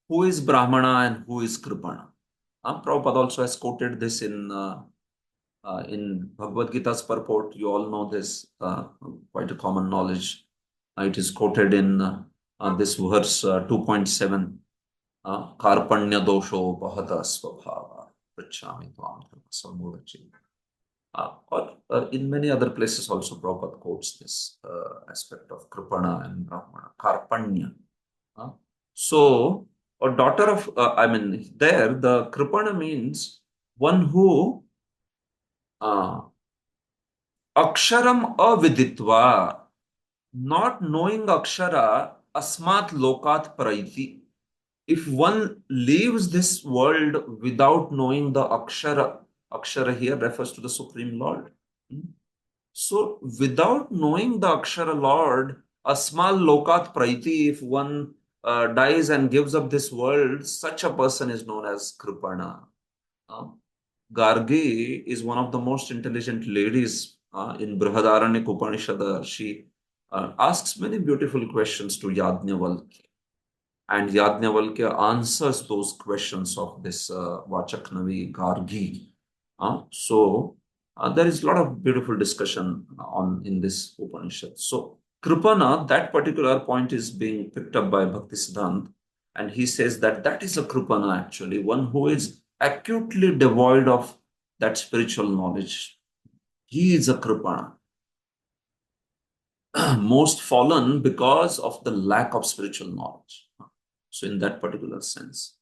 who is Brahmana and who is Kripana. Prabhupada also has quoted this in Bhagavad Gita's purport. You all know this, quite a common knowledge. It is quoted in this verse 2.7. Karpanya dosho bahata svabhava prachami tvam sammudachi. Or in many other places also Prabhupada quotes this aspect of Kripana and Brahmana, Karpanya. So, a daughter of, there the Kripana means one who Aksharam aviditva, not knowing Akshara, asmat lokat praiti. If one leaves this world without knowing the Akshara, Akshara here refers to the Supreme Lord. So, without knowing the Akshara Lord, asmal lokat praiti, if one dies and gives up this world, such a person is known as Kripana. Gargi is one of the most intelligent ladies in Brihadaranyaka Upanishad. She asks many beautiful questions to Yajnavalkya, and Yajnavalkya answers those questions of this Vachaknavi Gargi. So there is a lot of beautiful discussion in this Upanishad. So Kripana, that particular point is being picked up by Bhaktisiddhanta, and he says that is a Kripana actually, one who is acutely devoid of that spiritual knowledge. He is a Kripana. Most fallen because of the lack of spiritual knowledge. So in that particular sense,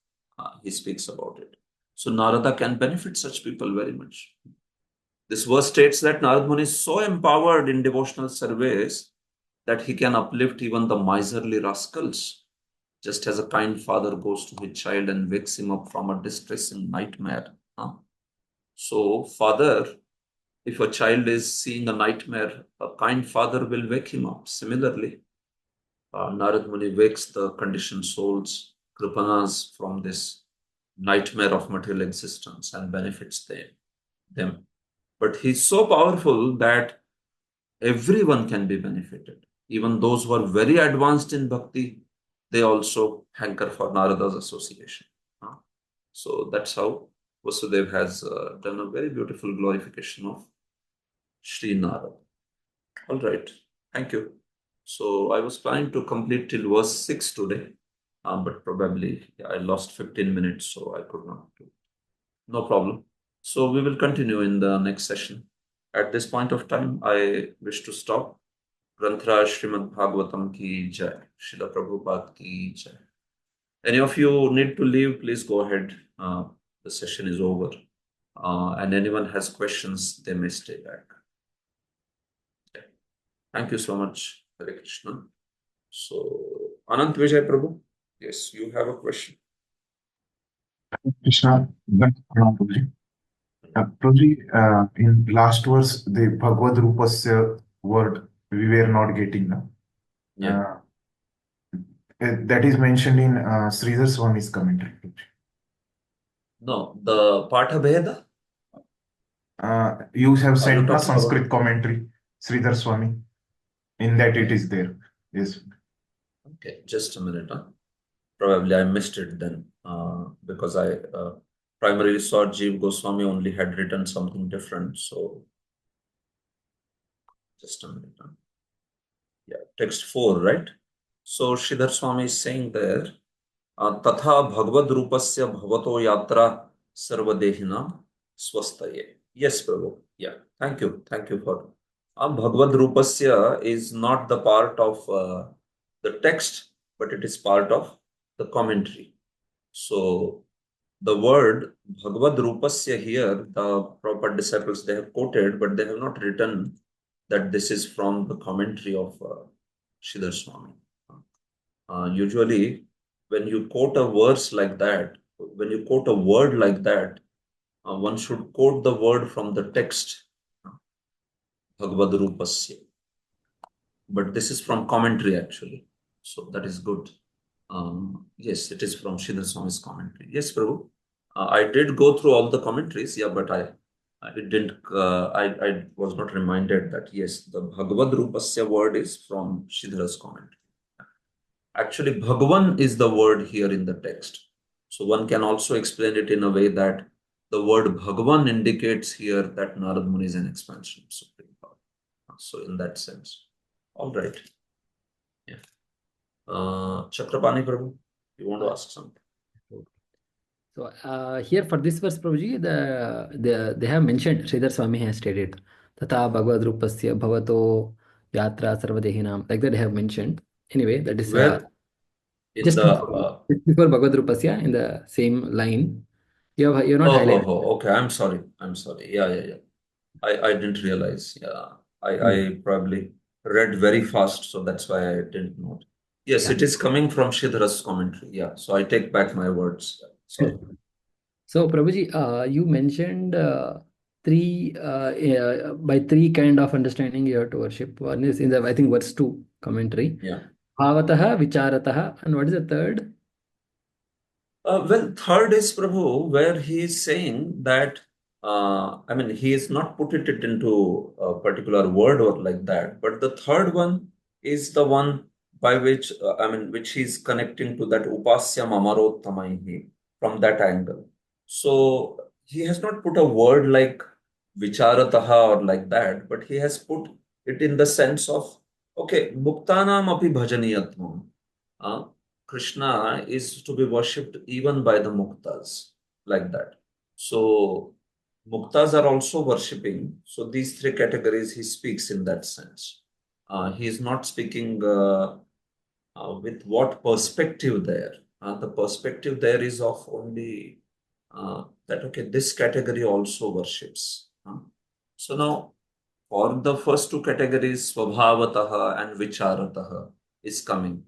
he speaks about it. So Narada can benefit such people very much. This verse states that Narad Muni is so empowered in devotional service that he can uplift even the miserly rascals, just as a kind father goes to his child and wakes him up from a distressing nightmare. So, father, if a child is seeing a nightmare, a kind father will wake him up. Similarly, Narad Muni wakes the conditioned souls, Kripanas, from this nightmare of material existence and benefits them. But he's so powerful that everyone can be benefited. Even those who are very advanced in bhakti, they also hanker for Narada's association. So that's how Vasudev has done a very beautiful glorification of Sri Narada. All right. Thank you. So I was planning to complete till verse 6 today, but probably I lost 15 minutes, so I could not do it. No problem. So we will continue in the next session. At this point of time, I wish to stop. Granthra Srimad Bhagavatam ki jai. Srila Prabhupada ki jai. Any of you need to leave, please go ahead. The session is over. And anyone has questions, they may stay back. Okay. Thank you so much, Hare Krishna. So, Anant Vijay Prabhu, yes, you have a question. Krishna, Prabhuji. Prabhuji, in last verse, the Bhagavad Rupasya word we were not getting now. Yeah. That is mentioned in Sridhar Swami's commentary. No, the Patha Bheda? You have Are you sent a talking Sanskrit about? commentary, Sridhar Swami. In that it is there. Yes. Okay, just a minute. Probably I missed it then because I primarily saw Jeev Goswami only had written something different. So, just a minute. Yeah, text 4, right? So, Sridhar Swami is saying there, Tatha Bhagavad Rupasya Bhavato Yatra Sarvadehinam Swastaye. Yes, Prabhu. Yeah, thank you. Thank you for Bhagavad Rupasya is not the part of the text, but it is part of the commentary. So, the word Bhagavad Rupasya here, the Prabhupada disciples, they have quoted, but they have not written that this is from the commentary of Sridhar Swami. Usually, when you quote a verse like that, when you quote a word like that, one should quote the word from the text, Bhagavad Rupasya. But this is from commentary actually. So that is good. Yes, it is from Sridhar Swami's commentary. Yes, Prabhu. I did go through all the commentaries, yeah, but I was not reminded that yes, the Bhagavad Rupasya word is from Sridhar's commentary. Actually, Bhagavan is the word here in the text. So one can also explain it in a way that the word Bhagavan indicates here that Narad Muni is an expansion of Supreme Power. So in that sense. All right. Yeah. Chakrapani Prabhu, you want to ask something? So here for this verse, Prabhuji, they have mentioned, Sridhar Swami has stated, Tata Bhagavad Rupasya Bhavato Yatra Sarvadehinam. Like that they have mentioned. Anyway, that is Where in just the before Bhagavad Rupasya in the same line. You're not highlighted. okay. I'm sorry. Yeah. I didn't realize. Yeah. I probably read very fast, so that's why I didn't know. Yes, Yeah. it is coming from Sridhar's commentary. Yeah. So I take back my words. Sorry. So Prabhuji, you mentioned by three kind of understanding you have to worship. One is in the, I think, verse 2 commentary. Yeah. Bhavataha, Vicharataha, and what is the third? Well, third is Prabhu, where he is saying that, he has not put it into a particular word or like that, but the third one is the one by which, which he is connecting to that Upasya Mamarottamaihi from that angle. So he has not put a word like Vicharataha or like that, but he has put it in the sense of, okay, Muktanam api bhajaniyatvam. Krishna is to be worshipped even by the muktas, like that. So, muktas are also worshipping. So, these three categories he speaks in that sense. He is not speaking with what perspective there. The perspective there is of only that, okay, this category also worships. So, now for the first two categories, Swabhavataha and Vicharataha is coming.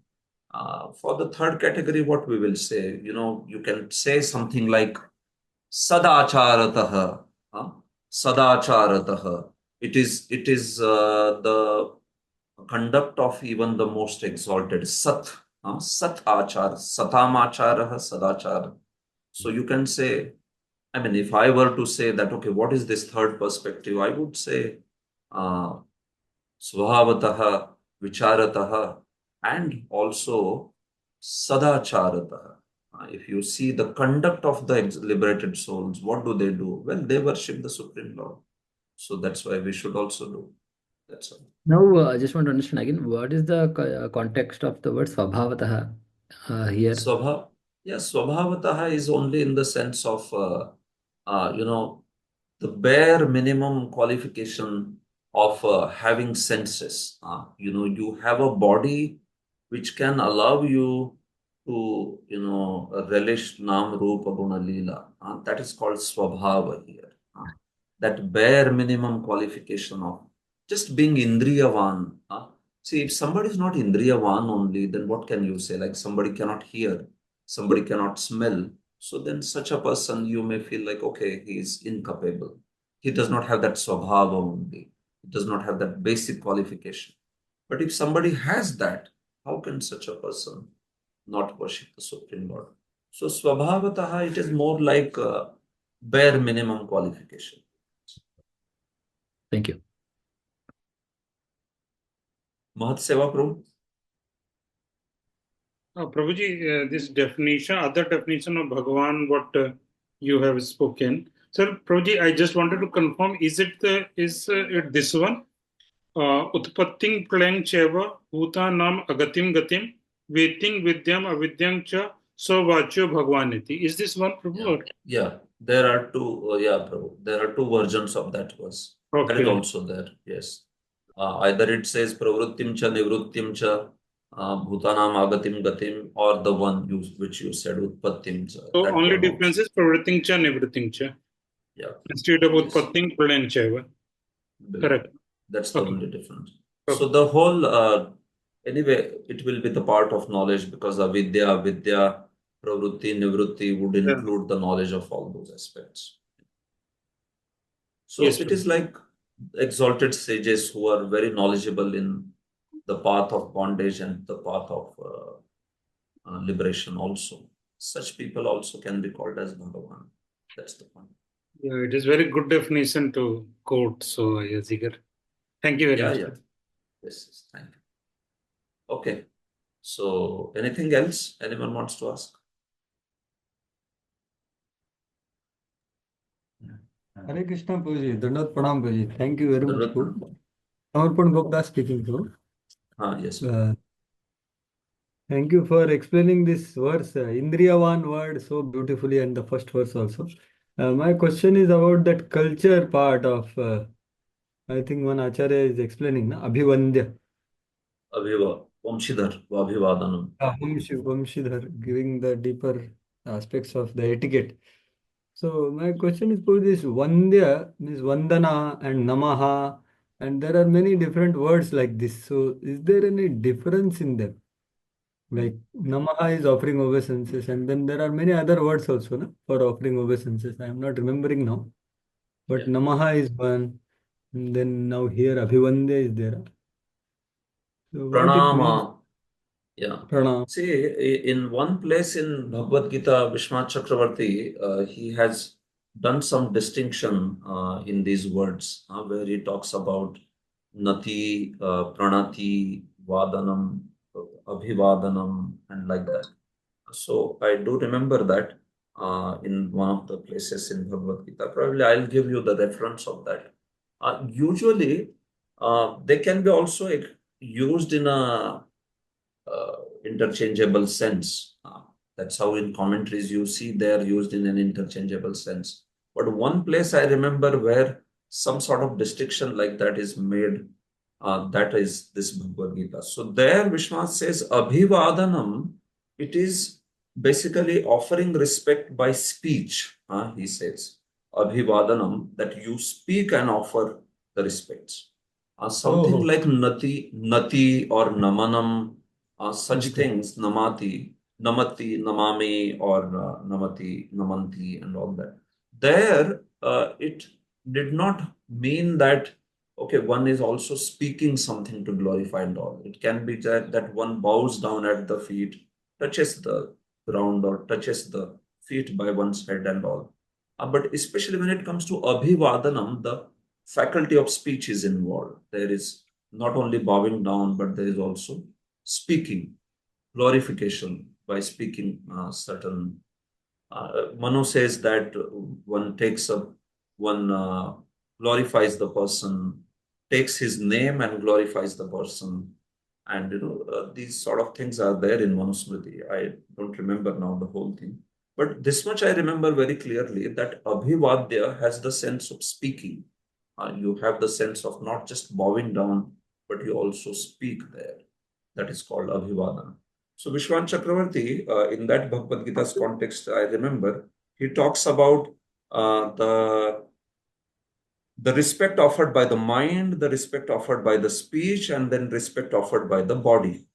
For the third category, what we will say, you can say something like Sadacharataha. Sadacharataha. It is the conduct of even the most exalted Sat. Sat Achar. Satam Acharaha Sadachar. So you can say, if I were to say that, okay, what is this third perspective? I would say Svabhavataha, Vicharataha, and also Sadacharataha. If you see the conduct of the liberated souls, what do? Well, they worship the Supreme Lord. So that's why we should also do. That's all. Now, I just want to understand again, what is the context of the word Swabhavataha here? Swabhavataha is only in the sense of, the bare minimum qualification of having senses. You have a body which can allow you to, relish Nam Rupa Guna Leela. That is called Swabhava here. That bare minimum qualification of just being Indriyavan. See, if somebody is not Indriyavan only, then what can you say? Like somebody cannot hear, somebody cannot smell. So then such a person, you may feel like, okay, he is incapable. He does not have that swabhava only. He does not have that basic qualification. But if somebody has that, how can such a person not worship the Supreme Lord? So swabhavataha, it is more like a bare minimum qualification. Thank you. Mahat Seva Prabhu. Prabhuji, this definition, other definition of Bhagavan, what you have spoken. Sir, Prabhuji, I just wanted to confirm, is it this one? Utpatting plang cheva, bhutanam agatim gatim, veting vidyam avidyam cha, svachyo bhagwaniti. Is this one, Prabhu? Yeah, there are two. Prabhu. There are two versions of that verse. That is Okay. also there. Yes. Either it says pravrittim cha nivrittim cha bhutanam agatim gatim, or the one which you said utpattim cha. So That only one difference also. is pravriting cha, nivriting cha. Yeah. Instead of Yes. utpatting plang cheva. Correct. That's the Okay. only difference. Okay. So the whole, anyway, it will be the part of knowledge because avidya, vidya, pravritti, nivritti would Yeah. include the knowledge of all those aspects. So Yes, it Prabhu. is like exalted sages who are very knowledgeable in the path of bondage and the path of liberation also. Such people also can be called as Bhagavan. That's the point. Yeah, it is very good definition to quote. So, yes, Igar. Thank you very Yeah, much. yeah. Yes, thank you. Okay. So anything else anyone wants to ask? Hare Krishna Prabhuji, Dandavat Pranam Prabhuji. Thank you very much. Dandavat Prabhu. Pranam. Samarpan Gopta speaking, Prabhu. Yes. Thank you for explaining this verse, Indriyavan word, so beautifully, and the first verse also. My question is about that culture part of, I think one Acharya is explaining, na? Abhivandya. Vamshidhar, Abhivadanam. Vamshidhar, giving the deeper aspects of the etiquette. So my question is for this Vandya means Vandana and Namaha, and there are many different words like this. So is there any difference in them? Like Namaha is offering obeisances, and then there are many other words also, no, for offering obeisances. I am not remembering now, but Yeah. Namaha is one, and then now here Abhivandya is there. So what it means? Pranama. Yeah. Pranam. See, in one place in Bhagavad Gita, Vishwanath Chakravarti, he has done some distinction in these words where he talks about Nati, Pranati, Vadanam, Abhivadanam, and like that. So I do remember that in one of the places in Bhagavad Gita. Probably I'll give you the reference of that. Usually, they can be also used in a interchangeable sense. That's how in commentaries you see they are used in an interchangeable sense. But one place I remember where some sort of distinction like that is made, that is this Bhagavad Gita. So there Vishwanath says Abhivadanam, it is basically offering respect by speech. He says Abhivadanam, that you speak and offer the respects. Something like Nati or Namanam, such things, Namati, Namami, or Namati, Namanti, and all that. There, it did not mean that, okay, one is also speaking something to glorify and all. It can be that one bows down at the feet, touches the ground, or touches the feet by one's head and all. But especially when it comes to Abhivadanam, the faculty of speech is involved. There is not only bowing down, but there is also speaking, glorification by speaking certain. Manu says that one glorifies the person takes his name and glorifies the person. And these sort of things are there in Manusmriti. I don't remember now the whole thing. But this much I remember very clearly, that Abhivadya has the sense of speaking. You have the sense of not just bowing down, but you also speak there. That is called Abhivadana. So Vishwan Chakravarti, in that Bhagavad Gita's context, I remember, he talks about the respect offered by the mind, the respect offered by the speech, and then respect offered by the body.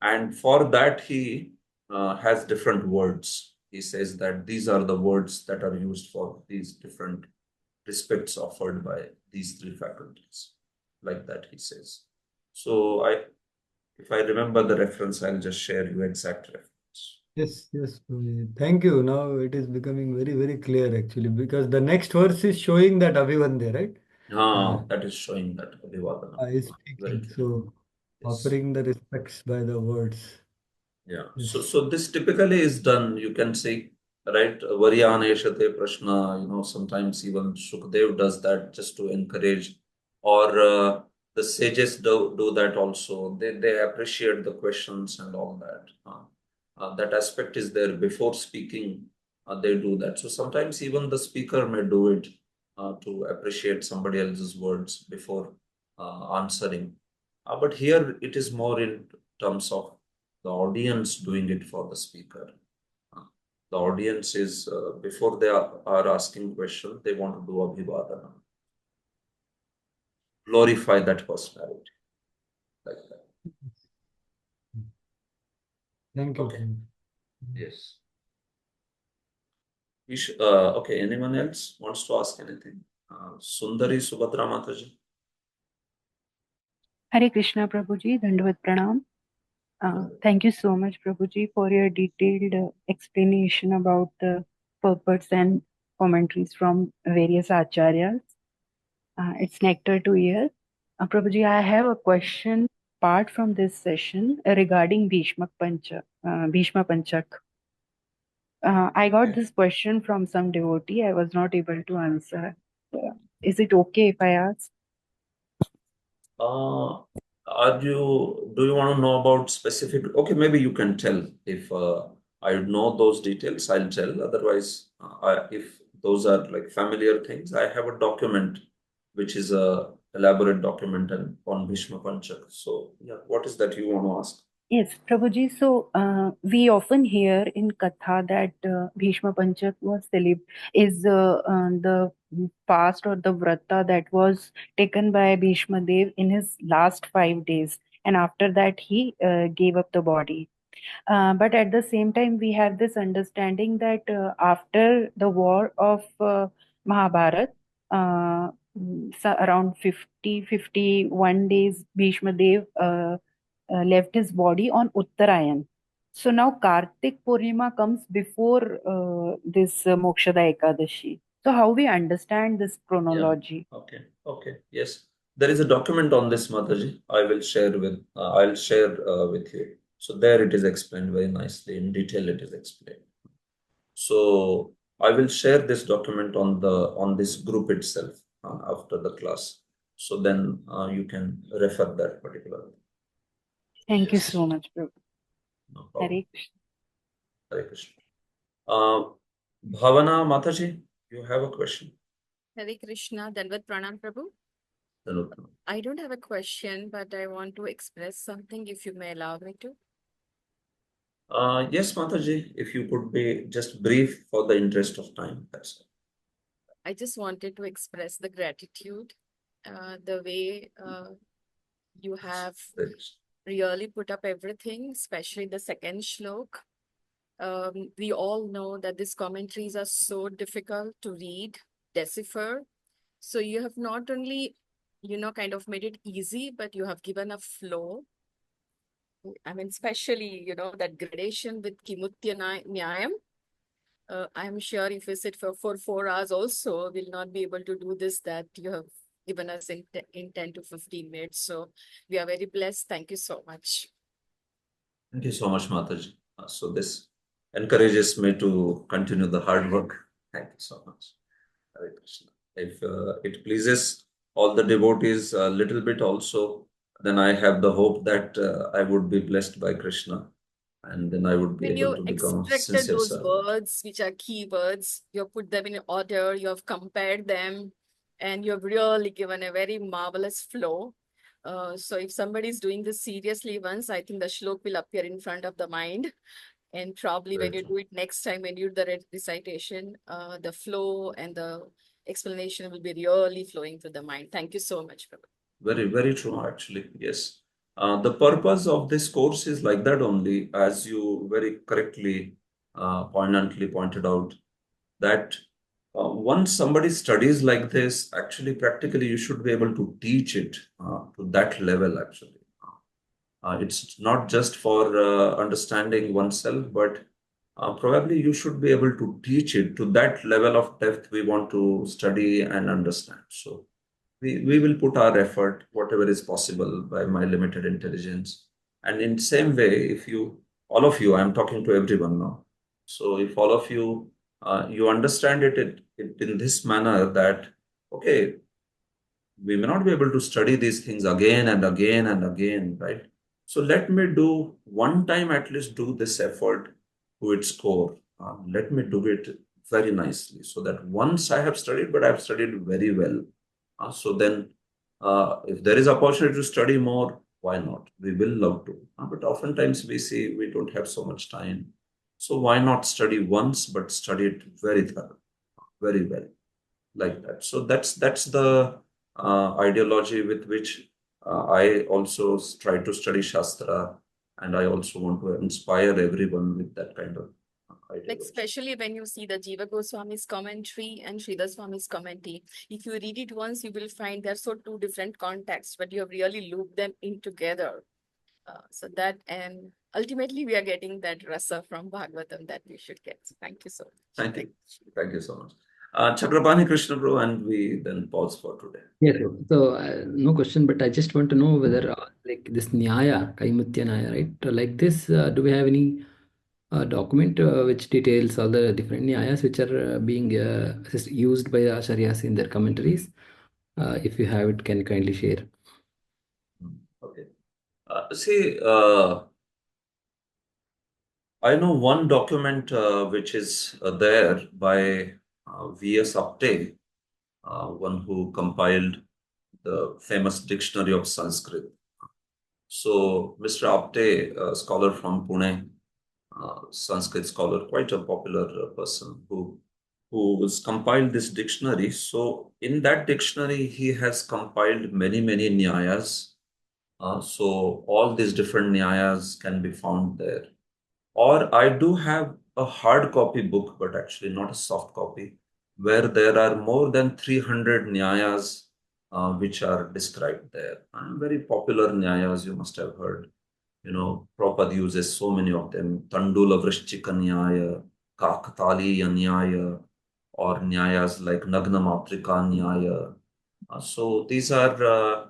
And for that, he has different words. He says that these are the words that are used for these different respects offered by these three faculties. Like that, he says. So if I remember the reference, I'll just share you exact reference. Yes, yes, Prabhuji. Thank you. Now it is becoming very, very clear actually, because the next verse is showing that Abhivande, right? That is showing that Abhivadana. Is Very speaking. clear. So Yes. offering the respects by the words. Yeah. Yes. So this typically is done, you can say, right? Varyaneshate Prashna, sometimes even Shukdev does that just to encourage, or the sages do that also. They appreciate the questions and all that. That aspect is there before speaking. They do that. So sometimes even the speaker may do it to appreciate somebody else's words before answering. But here it is more in terms of the audience doing it for the speaker. The audience is, before they are asking questions, they want to do Abhivadana. Glorify that personality. Like that. Thank you. Okay. Yes. Okay, anyone else wants to ask anything? Sundari Subhadra Mataji. Hare Krishna Prabhuji, Dandavat Pranam. Thank you so much, Prabhuji, for your detailed explanation about the purports and commentaries from various acharyas. It's nectar to hear. Prabhuji, I have a question apart from this session regarding Bhishma Panchak. I got this question from some devotee. I was not able to answer. Is it okay if I ask? Do you want to know about specific? Okay, maybe you can tell. If I know those details, I'll tell. Otherwise, if those are like familiar things, I have a document which is a elaborate document on Bhishma Panchak. So, yeah, what is that you want to ask? Yes, Prabhuji. So we often hear in Katha that Bhishma Panchak is the fast or the vrata that was taken by Bhishma Dev in his last 5 days, and after that he gave up the body. But at the same time, we have this understanding that after the war of Mahabharat, around 51 days, Bhishma Dev left his body on Uttarayan. So now Kartik Purnima comes before this Mokshada Ekadashi. So how we understand this chronology? Yeah. Okay. Yes, there is a document on this, Mataji. I'll share with you. So there it is explained very nicely, in detail it is explained. So I will share this document on this group itself after the class. So then you can refer that particularly. Thank you so much, Prabhu. No problem. Hare Krishna. Hare Krishna. Bhavana Mataji, you have a question? Hare Krishna, Dandavat Pranam Prabhu. I don't have a question, but I want to express something, if you may allow me to. Yes, Mataji, if you could be just brief for the interest of time. That's all. I just wanted to express the gratitude, the way you have really put up everything, especially the second shlok. We all know that these commentaries are so difficult to read, decipher. So you have not only, kind of made it easy, but you have given a flow. I mean, especially, that gradation with Kimutya Nyayam. I'm sure if we sit for 4 hours also, we'll not be able to do this that you have given us in 10 to 15 minutes. So we are very blessed. Thank you so much. Thank you so much, Mataji. So this encourages me to continue the hard work. Thank you so much. Hare Krishna. If it pleases all the devotees a little bit also, then I have the hope that I would be blessed by Krishna, and then I would be When able you to become a extracted sincere those servant. words, which are keywords, you have put them in order, you have compared them, and you have really given a very marvelous flow. So if somebody is doing this seriously once, I think the shlok will appear in front of the mind. And probably when Very you true. do it next time, when you do the recitation, the flow and the explanation will be really flowing through the mind. Thank you so much, Prabhu. Very, very true, actually. Yes. The purpose of this course is like that only, as you very correctly, poignantly pointed out, that once somebody studies like this, actually, practically, you should be able to teach it to that level, actually. It's not just for understanding oneself, but probably you should be able to teach it to that level of depth we want to study and understand. So we will put our effort, whatever is possible by my limited intelligence. And in same way, if you, all of you, I'm talking to everyone now. So if all of you, you understand it in this manner that, okay, we may not be able to study these things again and again and again, right? So let me do one time at least do this effort to its core. Let me do it very nicely so that once I have studied, but I've studied very well. So then, if there is opportunity to study more, why not? We will love to. But oftentimes we see we don't have so much time. So why not study once, but study it very thorough, very well, like that. So that's the ideology with which I also try to study Shastra, and I also want to inspire everyone with that kind of Like ideology. especially when you see the Jiva Goswami's commentary and Sridhar Swami's commentary, if you read it once, you will find they're so two different contexts, but you have really looped them in together. So that, and ultimately we are getting that rasa from Bhagavatam that we should get. So thank you so much. Thank you. Thank you so much. Chakrapani Krishna Bro, and we then pause for today. Yes, sir. So no question, but I just want to know whether like this Nyaya, Kaimutya Nyaya, right? Like this, do we have any document which details all the different Nyayas which are being used by the Acharyas in their commentaries? If you have it, can you kindly share? Okay. See, I know one document which is there by V.S. Apte, one who compiled the famous dictionary of Sanskrit. So, Mr. Apte, a scholar from Pune, Sanskrit scholar, quite a popular person who has compiled this dictionary. So, in that dictionary, he has compiled many Nyayas. So, all these different Nyayas can be found there. Or I do have a hard copy book, but actually not a soft copy, where there are more than 300 Nyayas which are described there. And very popular Nyayas, you must have heard. You know, Prabhupada uses so many of them. Tandula Vrishchika Nyaya, Kakataliya Nyaya, or Nyayas like Nagna Matrika Nyaya. So these are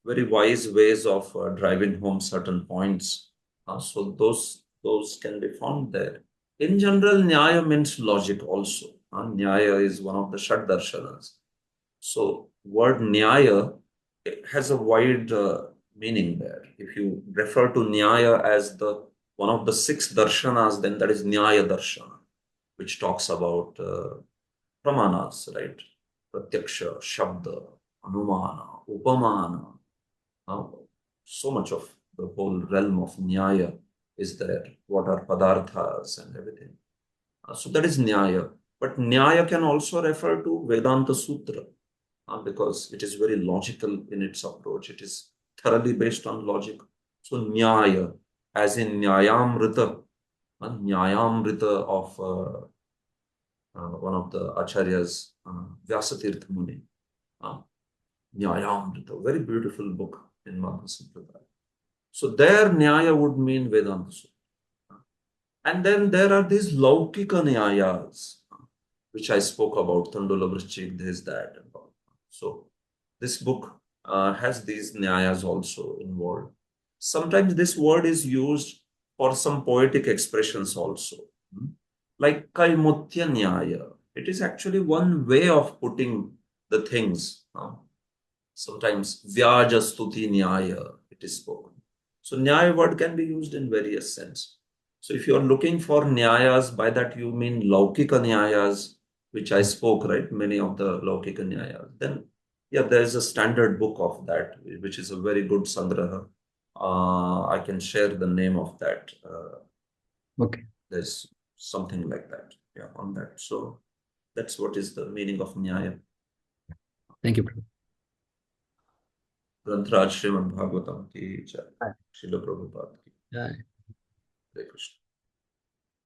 very wise ways of driving home certain points. So those can be found there. In general, Nyaya means logic also. Nyaya is one of the Shad Darshanas. So word Nyaya, it has a wide meaning there. If you refer to Nyaya as the one of the 6 darshanas, then that is Nyaya Darshana, which talks about pramanas, right? Pratyaksha, Shabda, Anumana, Upamana. So much of the whole realm of Nyaya is there. What are Padarthas and everything. So that is Nyaya. But Nyaya can also refer to Vedanta Sutra because it is very logical in its approach. It is thoroughly based on logic. So Nyaya, as in Nyayamrita, Nyayamrita of one of the Acharyas, Vyasatirtha Muni. Nyayamrita, very beautiful book in Madhva Sampradaya. So there Nyaya would mean Vedanta Sutra. And then there are these Laukika Nyayas, which I spoke about, Tandula Vrishchik, this, that, and all. So this book has these Nyayas also involved. Sometimes this word is used for some poetic expressions also. Like Kaimutya Nyaya. It is actually one way of putting the things. Sometimes Vyaja Stuti Nyaya, it is spoken. So Nyaya word can be used in various sense. So if you are looking for Nyayas, by that you mean Laukika Nyayas, which I spoke, right? Many of the Laukika Nyayas. Then, yeah, there is a standard book of that, which is a very good Sangraha. I can share the name of that. Okay. There's something like that, yeah, on that. So that's what is the meaning of Nyaya. Thank you, Prabhu. ग्रंथराज Shrimad Bhagavatam की जय, श्रील प्रभुपाद की Jai. जय कृष्ण।